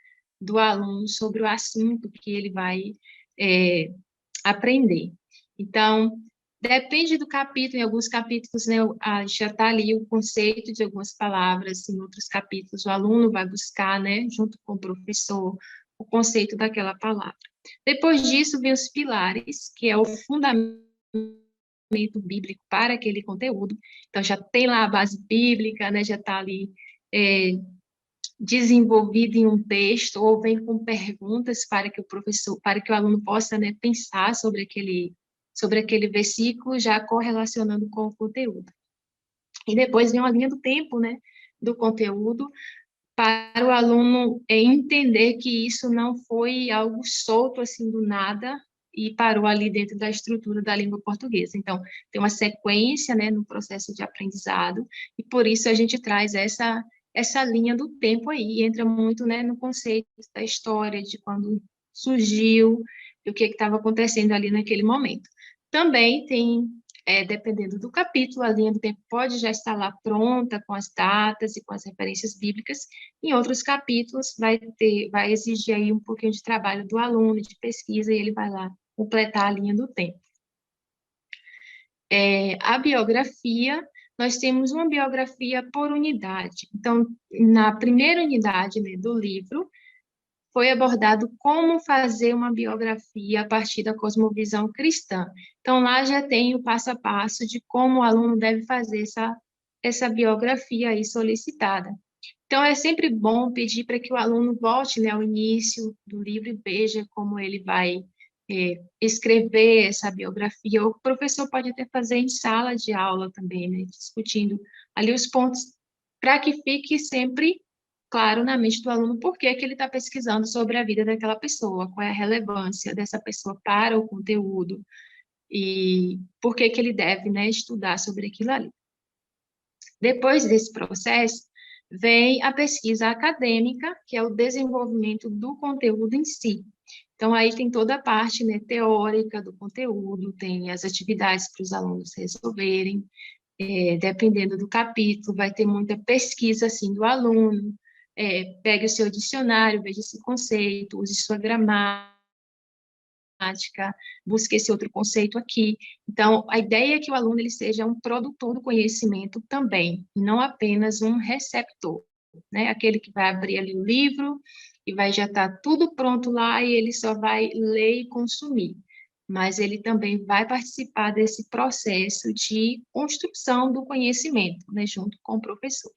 do aluno sobre o assunto que ele vai aprender. Então, depende do capítulo, em alguns capítulos, né, já está ali o conceito de algumas palavras, em outros capítulos o aluno vai buscar, né, junto com o professor, o conceito daquela palavra. Depois disso, vem os pilares, que é o fundamento bíblico para aquele conteúdo. Então, já tem lá a base bíblica, né, já está ali desenvolvido em um texto, ou vem com perguntas para que o aluno possa, né, pensar sobre aquele versículo, já correlacionando com o conteúdo. E depois vem uma linha do tempo, né, do conteúdo, para o aluno entender que isso não foi algo solto, assim, do nada, e parou ali dentro da estrutura da língua portuguesa. Então, tem uma sequência, né, no processo de aprendizado, e por isso a gente traz essa linha do tempo aí, entra muito, né, no conceito da história, de quando surgiu, e o que estava acontecendo ali naquele momento. Também tem, dependendo do capítulo, a linha do tempo pode já estar lá pronta, com as datas e com as referências bíblicas. Em outros capítulos, vai exigir aí um pouquinho de trabalho do aluno, de pesquisa, e ele vai lá completar a linha do tempo. A biografia, nós temos uma biografia por unidade. Então, na primeira unidade, né, do livro, foi abordado como fazer uma biografia a partir da cosmovisão cristã. Então, lá já tem o passo a passo de como o aluno deve fazer essa biografia aí solicitada. Então, é sempre bom pedir para que o aluno volte, né, ao início do livro e veja como ele vai escrever essa biografia. O professor pode até fazer em sala de aula também, né, discutindo ali os pontos, para que fique sempre claro na mente do aluno por que que ele está pesquisando sobre a vida daquela pessoa, qual é a relevância dessa pessoa para o conteúdo e por que que ele deve, né, estudar sobre aquilo ali. Depois desse processo, vem a pesquisa acadêmica, que é o desenvolvimento do conteúdo em si. Então, aí tem toda a parte, né, teórica do conteúdo, tem as atividades para os alunos resolverem, dependendo do capítulo, vai ter muita pesquisa, assim, do aluno, pegue o seu dicionário, veja esse conceito, use sua gramática, busque esse outro conceito aqui. Então, a ideia é que o aluno ele seja um produtor do conhecimento também, e não apenas um receptor, né? Aquele que vai abrir ali o livro e vai já estar tudo pronto lá e ele só vai ler e consumir. Mas ele também vai participar desse processo de construção do conhecimento, né, junto com o professor.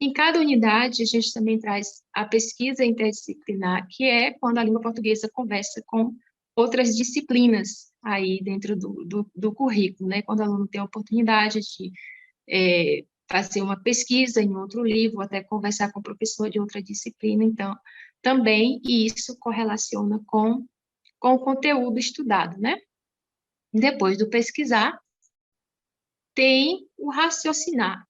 Em cada unidade, a gente também traz a pesquisa interdisciplinar, que é quando a língua portuguesa conversa com outras disciplinas aí dentro do currículo, né? Quando o aluno tem a oportunidade de fazer uma pesquisa em outro livro, até conversar com o professor de outra disciplina, então, também isso correlaciona com o conteúdo estudado, né? Depois do pesquisar, tem o raciocinar,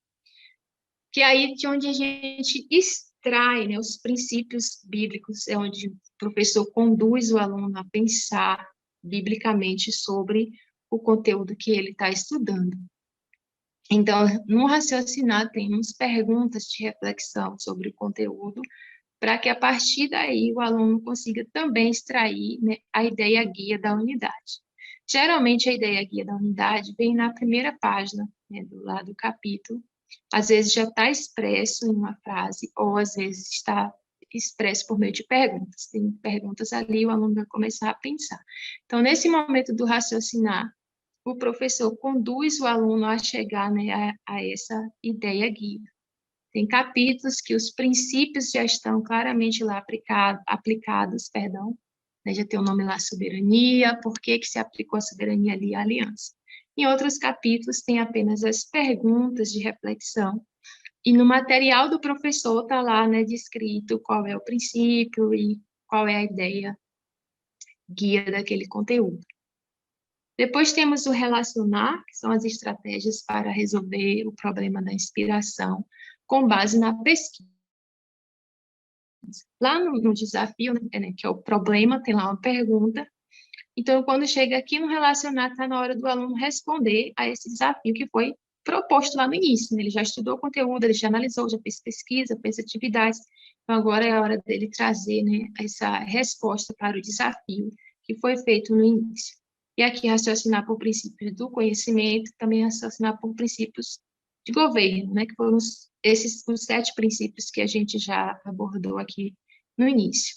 que é aí de onde a gente extrai, né, os princípios bíblicos, é onde o professor conduz o aluno a pensar biblicamente sobre o conteúdo que ele está estudando. Então, no raciocinar, temos perguntas de reflexão sobre o conteúdo, para que, a partir daí, o aluno consiga também extrair, né, a ideia guia da unidade. Geralmente, a ideia guia da unidade vem na primeira página, né, do lado do capítulo. Às vezes já está expresso em uma frase, ou às vezes está expresso por meio de perguntas. Tem perguntas ali, o aluno vai começar a pensar. Então, nesse momento do raciocinar, o professor conduz o aluno a chegar, né, a essa ideia guia. Tem capítulos que os princípios já estão claramente lá aplicados, né, já tem o nome lá, soberania, por que se aplicou a soberania ali, a aliança. Em outros capítulos, tem apenas as perguntas de reflexão, e no material do professor está lá, né, descrito qual é o princípio e qual é a ideia guia daquele conteúdo. Depois temos o relacionar, que são as estratégias para resolver o problema da inspiração, com base na pesquisa. Lá no desafio, né, que é o problema, tem lá uma pergunta. Então, quando chega aqui no relacionar, está na hora do aluno responder a esse desafio que foi proposto lá no início, né? Ele já estudou o conteúdo, ele já analisou, já fez pesquisa, fez atividades. Então, agora é a hora dele trazer, né, essa resposta para o desafio que foi feito no início. E aqui, raciocinar por princípios do conhecimento, também raciocinar por princípios de governo, né, que foram esses os 7 princípios que a gente já abordou aqui no início.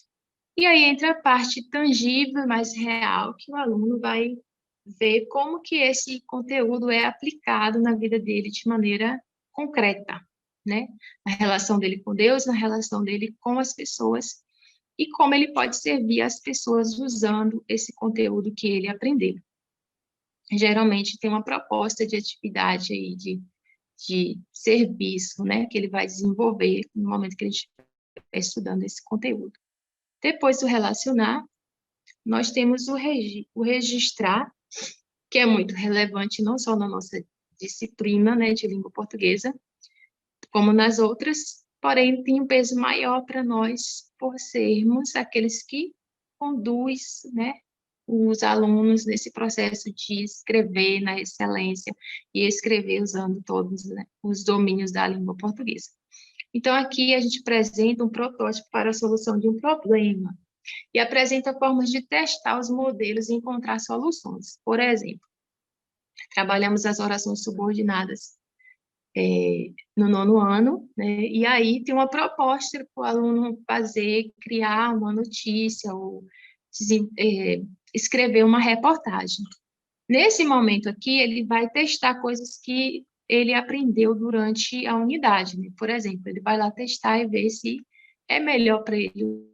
E aí entra a parte tangível, mais real, que o aluno vai ver como que esse conteúdo é aplicado na vida dele de maneira concreta, né? Na relação dele com Deus, na relação dele com as pessoas, e como ele pode servir as pessoas usando esse conteúdo que ele aprendeu. Geralmente tem uma proposta de atividade aí, de serviço, né, que ele vai desenvolver no momento que ele estiver estudando esse conteúdo. Depois do relacionar, nós temos o registrar, que é muito relevante não só na nossa disciplina, né, de língua portuguesa, como nas outras, porém tem um peso maior para nós por sermos aqueles que conduz, né, os alunos nesse processo de escrever na excelência e escrever usando todos, né, os domínios da língua portuguesa. Então, aqui a gente apresenta um protótipo para a solução de um problema e apresenta formas de testar os modelos e encontrar soluções. Por exemplo, trabalhamos as orações subordinadas no 9º ano, né? E aí tem uma proposta para o aluno fazer, criar uma notícia ou escrever uma reportagem. Nesse momento aqui, ele vai testar coisas que ele aprendeu durante a unidade, né? Por exemplo, ele vai lá testar e ver se é melhor para ele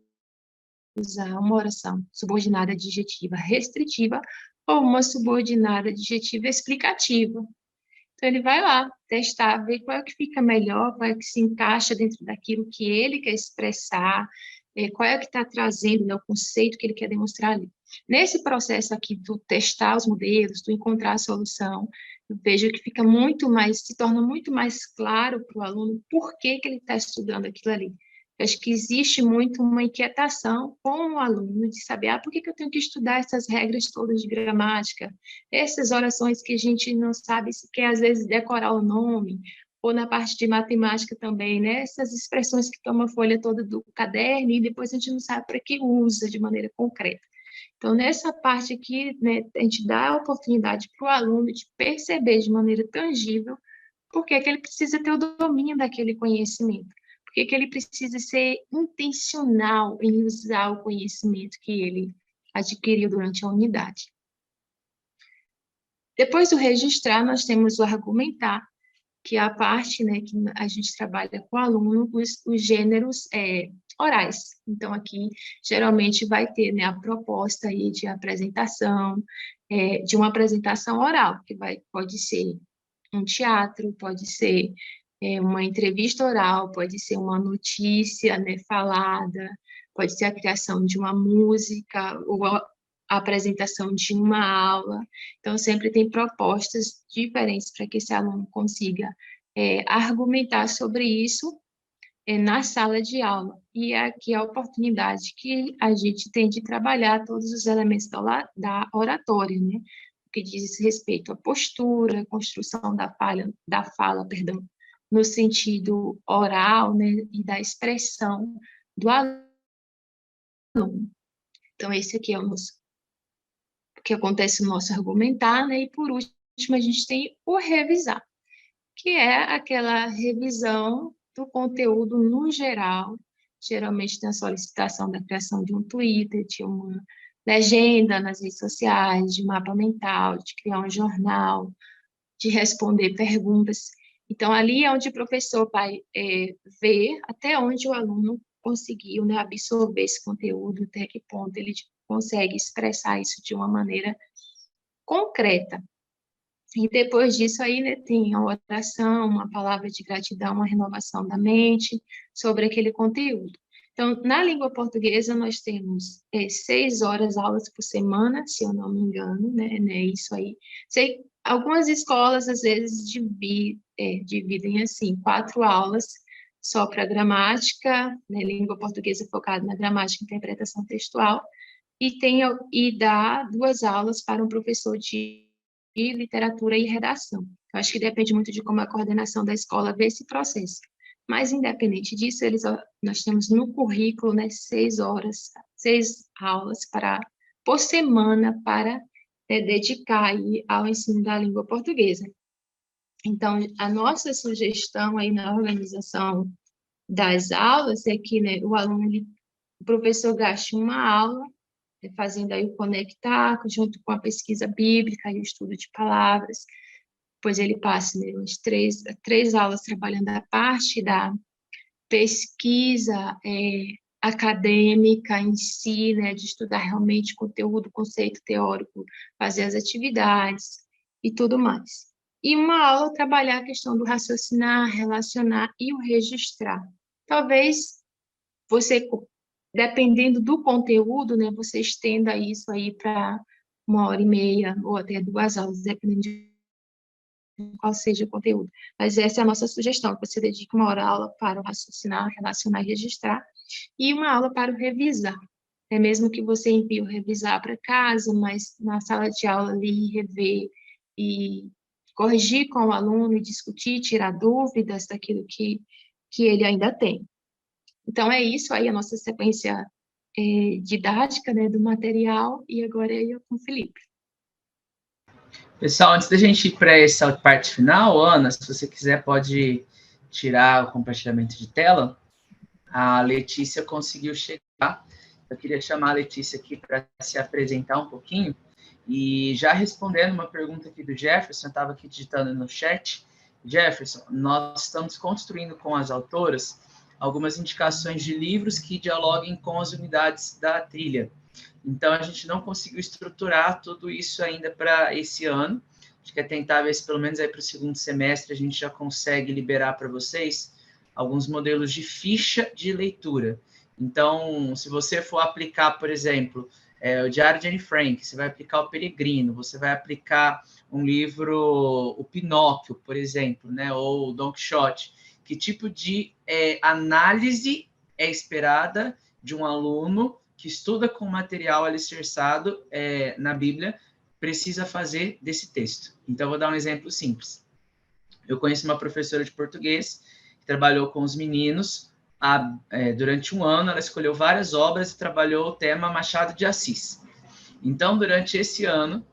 usar uma oração subordinada adjetiva restritiva ou uma subordinada adjetiva explicativa. Então, ele vai lá testar, ver qual é que fica melhor, qual é que se encaixa dentro daquilo que ele quer expressar, qual é que está trazendo, né, o conceito que ele quer demonstrar ali. Nesse processo aqui do testar os modelos, do encontrar a solução, eu vejo que fica muito mais, se torna muito mais claro para o aluno por que ele está estudando aquilo ali. Eu acho que existe muito uma inquietação com o aluno de saber, por que eu tenho que estudar essas regras todas de gramática, essas orações que a gente não sabe se quer, às vezes, decorar o nome, ou na parte de matemática também, né? Essas expressões que tomam a folha toda do caderno e depois a gente não sabe para que usa de maneira concreta. Então, nessa parte aqui, né, a gente dá a oportunidade para o aluno de perceber de maneira tangível por que ele precisa ter o domínio daquele conhecimento, por que ele precisa ser intencional em usar o conhecimento que ele adquiriu durante a unidade. Depois do registrar, nós temos o argumentar, que é a parte, né, que a gente trabalha com o aluno, os gêneros orais. Então, aqui, geralmente, vai ter, né, a proposta aí de apresentação, de uma apresentação oral, que pode ser um teatro, pode ser uma entrevista oral, pode ser uma notícia, né, falada, pode ser a criação de uma música, ou a apresentação de uma aula. Então, sempre tem propostas diferentes para que esse aluno consiga argumentar sobre isso na sala de aula. E aqui é a oportunidade que a gente tem de trabalhar todos os elementos da oratória, né? que diz respeito à postura, construção da fala, perdão, no sentido oral, né, e da expressão do aluno. Então, esse aqui é o que acontece no nosso argumentar, né, e por último a gente tem o revisar, que é aquela revisão do conteúdo no geral. Geralmente tem a solicitação da criação de um Twitter, de uma legenda nas redes sociais, de mapa mental, de criar um jornal, de responder perguntas. Então, ali é onde o professor vai ver até onde o aluno conseguiu, né, absorver esse conteúdo, até que ponto ele consegue expressar isso de uma maneira concreta. E depois disso aí, né, tem a oração, uma palavra de gratidão, uma renovação da mente sobre aquele conteúdo. Então, na língua portuguesa, nós temos 6 horas aulas por semana, se eu não me engano, né, isso aí. Sei, algumas escolas, às vezes, dividem assim, 4 aulas só para gramática, né, língua portuguesa focada na gramática e interpretação textual, e dá 2 aulas para um professor de literatura e redação. Eu acho que depende muito de como a coordenação da escola vê esse processo. Mas, independente disso, nós temos no currículo, né, 6 aulas por semana para dedicar aí ao ensino da língua portuguesa. Então, a nossa sugestão aí na organização das aulas é que, né, o professor gaste uma aula fazendo aí o conectar junto com a pesquisa bíblica e o estudo de palavras, pois ele passe, né, umas 3 aulas trabalhando a parte da pesquisa acadêmica em si, né, de estudar realmente conteúdo, conceito teórico, fazer as atividades e tudo mais. E uma aula trabalhar a questão do raciocinar, relacionar e o registrar. Talvez você, dependendo do conteúdo, né, você estenda isso aí para 1h30 ou até 2 aulas, dependendo de qual seja o conteúdo. Mas essa é a nossa sugestão, que você dedique 1 hora aula para o raciocinar, relacionar e registrar, e 1 aula para o revisar. É mesmo que você envie o revisar para casa, mas na sala de aula ali, rever e corrigir com o aluno e discutir, tirar dúvidas daquilo que ele ainda tem. Então, é isso aí, a nossa sequência didática, né, do material, e agora eu com o Felipe. Pessoal, antes da gente ir para essa parte final, Ana, se você quiser, pode tirar o compartilhamento de tela. A Letícia conseguiu chegar. Eu queria chamar a Letícia aqui para se apresentar um pouquinho. E já respondendo uma pergunta aqui do Jefferson, estava aqui digitando no chat. Jefferson, nós estamos construindo com as autoras algumas indicações de livros que dialoguem com as unidades da trilha. Então, a gente não conseguiu estruturar tudo isso ainda para esse ano. A gente quer tentar ver se, pelo menos, para o segundo semestre, a gente já consegue liberar para vocês alguns modelos de ficha de leitura. Então, se você for aplicar, por exemplo, o Diário de Anne Frank, você vai aplicar o Peregrino, você vai aplicar um livro, o Pinóquio, por exemplo, né, ou o Don Quixote. Que tipo de análise é esperada de um aluno que estuda com material alicerçado na Bíblia, precisa fazer desse texto? Então, eu vou dar um exemplo simples. Eu conheço uma professora de português que trabalhou com os meninos durante 1 ano, ela escolheu várias obras e trabalhou o tema Machado de Assis. Então, durante esse ano,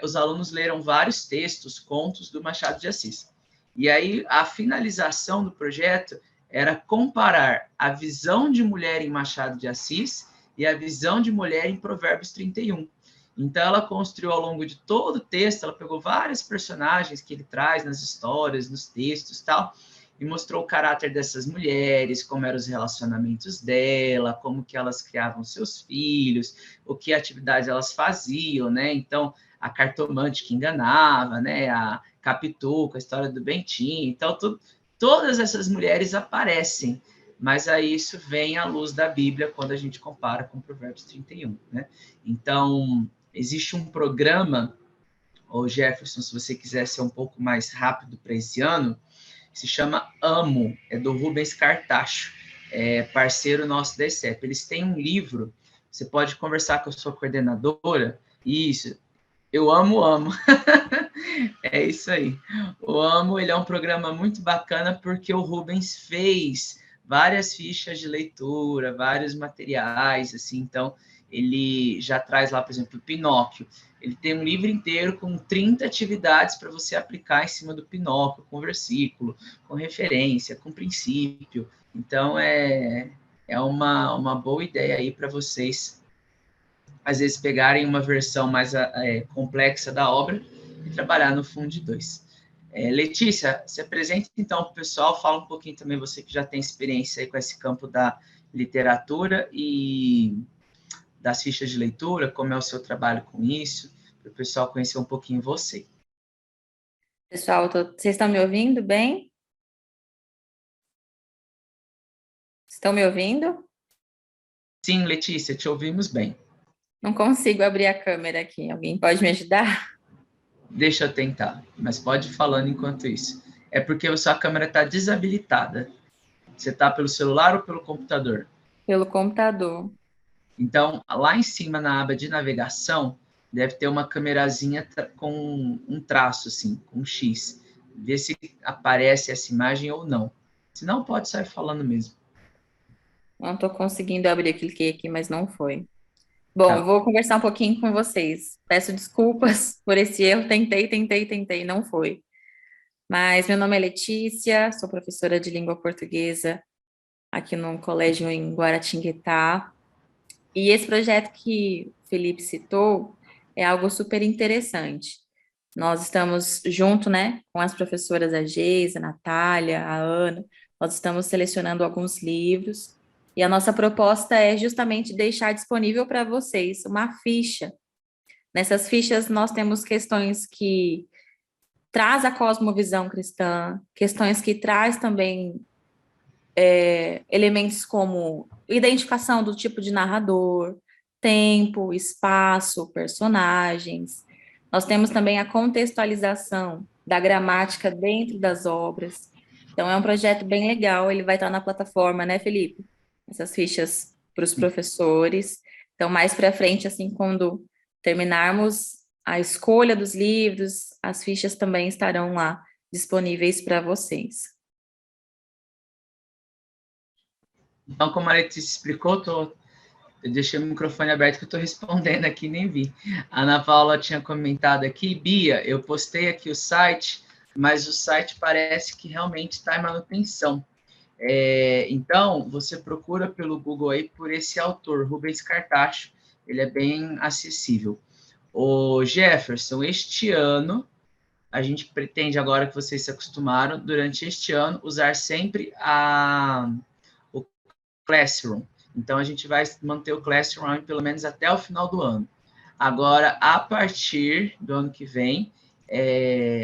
os alunos leram vários textos, contos do Machado de Assis. E aí, a finalização do projeto era comparar a visão de mulher em Machado de Assis e a visão de mulher em Provérbios 31. Então, ela construiu ao longo de todo o texto, ela pegou vários personagens que ele traz nas histórias, nos textos e tal, e mostrou o caráter dessas mulheres, como eram os relacionamentos dela, como que elas criavam seus filhos, o que atividades elas faziam, né? Então, a cartomante que enganava, né? A Capituca, a história do Bentinho, então todas essas mulheres aparecem, mas aí isso vem à luz da Bíblia quando a gente compara com Provérbios 31, né? Então, existe um programa, ou Jefferson, se você quiser ser um pouco mais rápido para esse ano, se chama Amo, é do Rubens Cartacho, parceiro nosso da ECEP. Eles têm um livro, você pode conversar com a sua coordenadora, isso, Eu amo, amo. É isso aí. O Amo, ele é um programa muito bacana porque o Rubens fez várias fichas de leitura, vários materiais, assim, então ele já traz lá, por exemplo, o Pinóquio. Ele tem um livro inteiro com 30 atividades para você aplicar em cima do Pinóquio, com versículo, com referência, com princípio. Então, é uma boa ideia aí para vocês às vezes pegarem uma versão mais complexa da obra e trabalhar no Fundo 2. Letícia, se apresenta então para o pessoal, fala um pouquinho também, você que já tem experiência aí com esse campo da literatura e das fichas de leitura, como é o seu trabalho com isso, para o pessoal conhecer um pouquinho você. Pessoal, vocês estão me ouvindo bem? Estão me ouvindo? Sim, Letícia, te ouvimos bem. Não consigo abrir a câmera aqui. Alguém pode me ajudar? Deixa eu tentar, mas pode ir falando enquanto isso. É porque a sua câmera está desabilitada. Você está pelo celular ou pelo computador? Pelo computador. Então, lá em cima, na aba de navegação, deve ter uma câmerazinha com um traço, assim, com um X. Vê se aparece essa imagem ou não. Se não, pode sair falando mesmo. Não estou conseguindo abrir, eu cliquei aqui, mas não foi. Bom, Tá. vou conversar um pouquinho com vocês. Peço desculpas por esse erro. Tentei, não foi. Mas meu nome é Letícia, sou professora de língua portuguesa aqui num colégio em Guaratinguetá. E esse projeto que o Felipe citou é algo super interessante. Nós estamos junto, né, com as professoras a Geisa, a Natália, a Ana, nós estamos selecionando alguns livros e a nossa proposta é justamente deixar disponível para vocês uma ficha. Nessas fichas nós temos questões que traz a cosmovisão cristã, questões que traz também elementos como identificação do tipo de narrador, tempo, espaço, personagens. Nós temos também a contextualização da gramática dentro das obras. Então, é um projeto bem legal, ele vai estar na plataforma, né, Felipe? Essas fichas para os professores. Então, mais para frente, assim, quando terminarmos a escolha dos livros, as fichas também estarão lá disponíveis para vocês. Então, como a Letícia explicou, eu deixei o microfone aberto que eu estou respondendo aqui, nem vi. A Ana Paula tinha comentado aqui, Bia, eu postei aqui o site, mas o site parece que realmente está em manutenção. Então, você procura pelo Google aí por esse autor, Rubens Cartacho, ele é bem acessível. O Jefferson, este ano, a gente pretende, agora que vocês se acostumaram, durante este ano, usar sempre o Classroom. Então, a gente vai manter o Classroom pelo menos até o final do ano. Agora, a partir do ano que vem,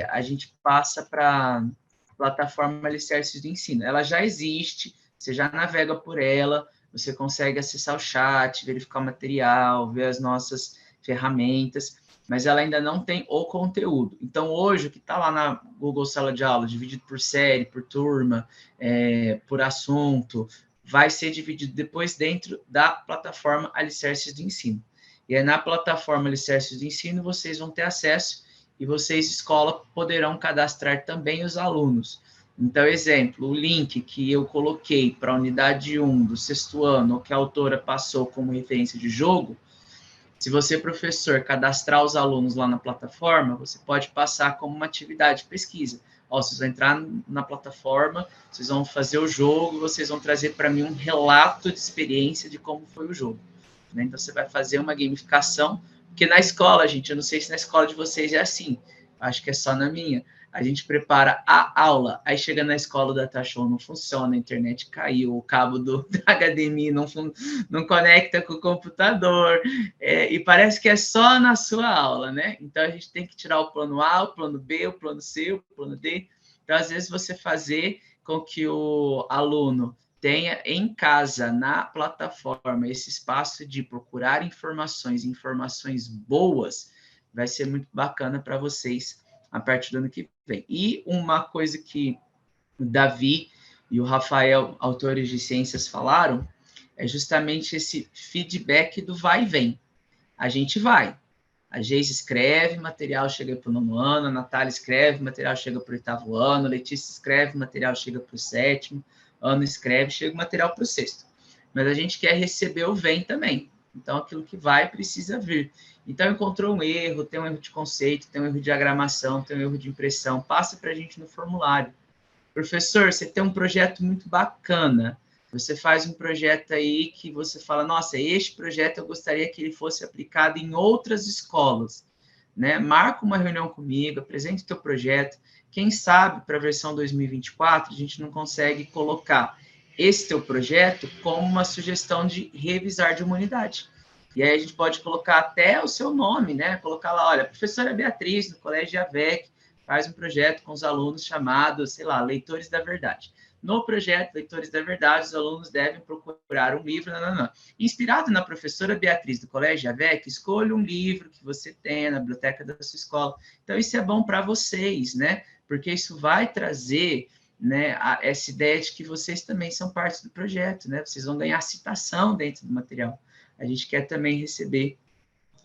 a gente passa para a plataforma Alicerces do Ensino. Ela já existe, você já navega por ela, você consegue acessar o chat, verificar o material, ver as nossas ferramentas, mas ela ainda não tem o conteúdo. Então, hoje, o que está lá na Google Sala de Aula, dividido por série, por turma, por assunto, vai ser dividido depois dentro da plataforma Alicerces do Ensino. E aí, na plataforma Alicerces do Ensino, vocês vão ter acesso e vocês, escola, poderão cadastrar também os alunos. Então, exemplo, o link que eu coloquei para a unidade 1 do 6º ano, ou que a autora passou como referência de jogo, se você, professor, cadastrar os alunos lá na plataforma, você pode passar como uma atividade de pesquisa. Vocês vão entrar na plataforma, vocês vão fazer o jogo, vocês vão trazer para mim um relato de experiência de como foi o jogo. Né? Então, você vai fazer uma gamificação, porque na escola, gente, eu não sei se na escola de vocês é assim, acho que é só na minha, a gente prepara a aula, aí chega na escola, o data show não funciona, a internet caiu, o cabo do HDMI não conecta com o computador, e parece que é só na sua aula, né? Então, a gente tem que tirar o plano A, o plano B, o plano C, o plano D. Então, às vezes, você fazer com que o aluno tenha em casa, na plataforma, esse espaço de procurar informações boas, vai ser muito bacana para vocês a partir do ano que vem. E uma coisa que o Davi e o Rafael, autores de ciências, falaram, é justamente esse feedback do vai e vem. A gente vai, A Geise escreve, material chega para o 9º ano, a Natália escreve, material chega para o 8º ano, a Letícia escreve, material chega para o 7º, Ana escreve, chega o material para o 6º. Mas a gente quer receber o vem também. Então, aquilo que vai precisa vir. Então, encontrou um erro, tem um erro de conceito, tem um erro de diagramação, tem um erro de impressão, passa para a gente no formulário. Professor, você tem um projeto muito bacana, você faz um projeto aí que você fala, nossa, este projeto eu gostaria que ele fosse aplicado em outras escolas, né? Marca uma reunião comigo, apresente o teu projeto. Quem sabe, para a versão 2024, a gente não consegue colocar esse teu projeto como uma sugestão de revisar de uma unidade. E aí a gente pode colocar até o seu nome, né? Colocar lá, olha, professora Beatriz, no Colégio AVEC, faz um projeto com os alunos chamado, sei lá, Leitores da Verdade. No projeto Leitores da Verdade, os alunos devem procurar um livro, inspirado na professora Beatriz do Colégio AVEC, escolha um livro que você tenha na biblioteca da sua escola. Então, isso é bom para vocês, né? Porque isso vai trazer, né, essa ideia de que vocês também são parte do projeto, né? Vocês vão ganhar citação dentro do material. A gente quer também receber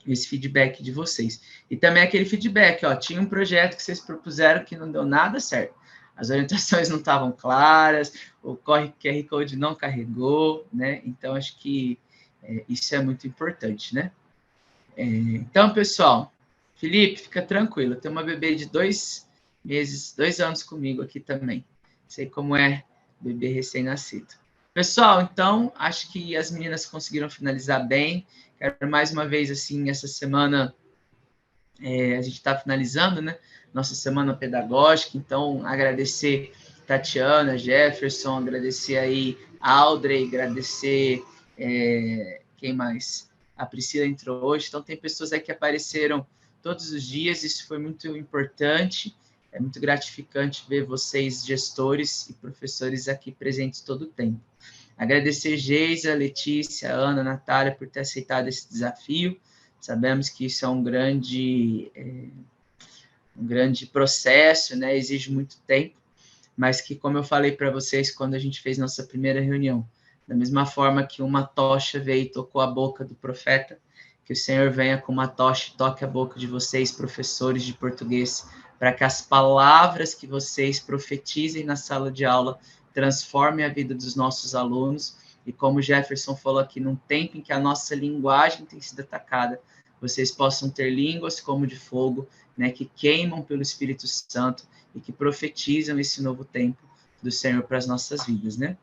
esse feedback de vocês. E também aquele feedback, ó, tinha um projeto que vocês propuseram que não deu nada certo. As orientações não estavam claras, o QR Code não carregou, né? Então, acho que isso é muito importante, né? Então, pessoal, Felipe, fica tranquilo, tem uma bebê de 2 meses, 2 anos comigo aqui também. Sei como é bebê recém-nascido. Pessoal, então, acho que as meninas conseguiram finalizar bem. Quero mais uma vez, assim, essa semana, a gente está finalizando, né? Nossa semana pedagógica, então, agradecer Tatiana, Jefferson, agradecer aí Audrey, agradecer, quem mais? A Priscila entrou hoje, então tem pessoas aí que apareceram todos os dias, isso foi muito importante, é muito gratificante ver vocês, gestores e professores aqui presentes todo o tempo. Agradecer Geisa, Letícia, Ana, Natália, por ter aceitado esse desafio. Sabemos que isso é um grande processo, né? Exige muito tempo, mas que, como eu falei para vocês quando a gente fez nossa primeira reunião, da mesma forma que uma tocha veio e tocou a boca do profeta, que o Senhor venha com uma tocha e toque a boca de vocês, professores de português, para que as palavras que vocês profetizem na sala de aula transformem a vida dos nossos alunos, e como o Jefferson falou aqui, num tempo em que a nossa linguagem tem sido atacada, vocês possam ter línguas como de fogo, né, que queimam pelo Espírito Santo e que profetizam esse novo tempo do Senhor para as nossas vidas, né?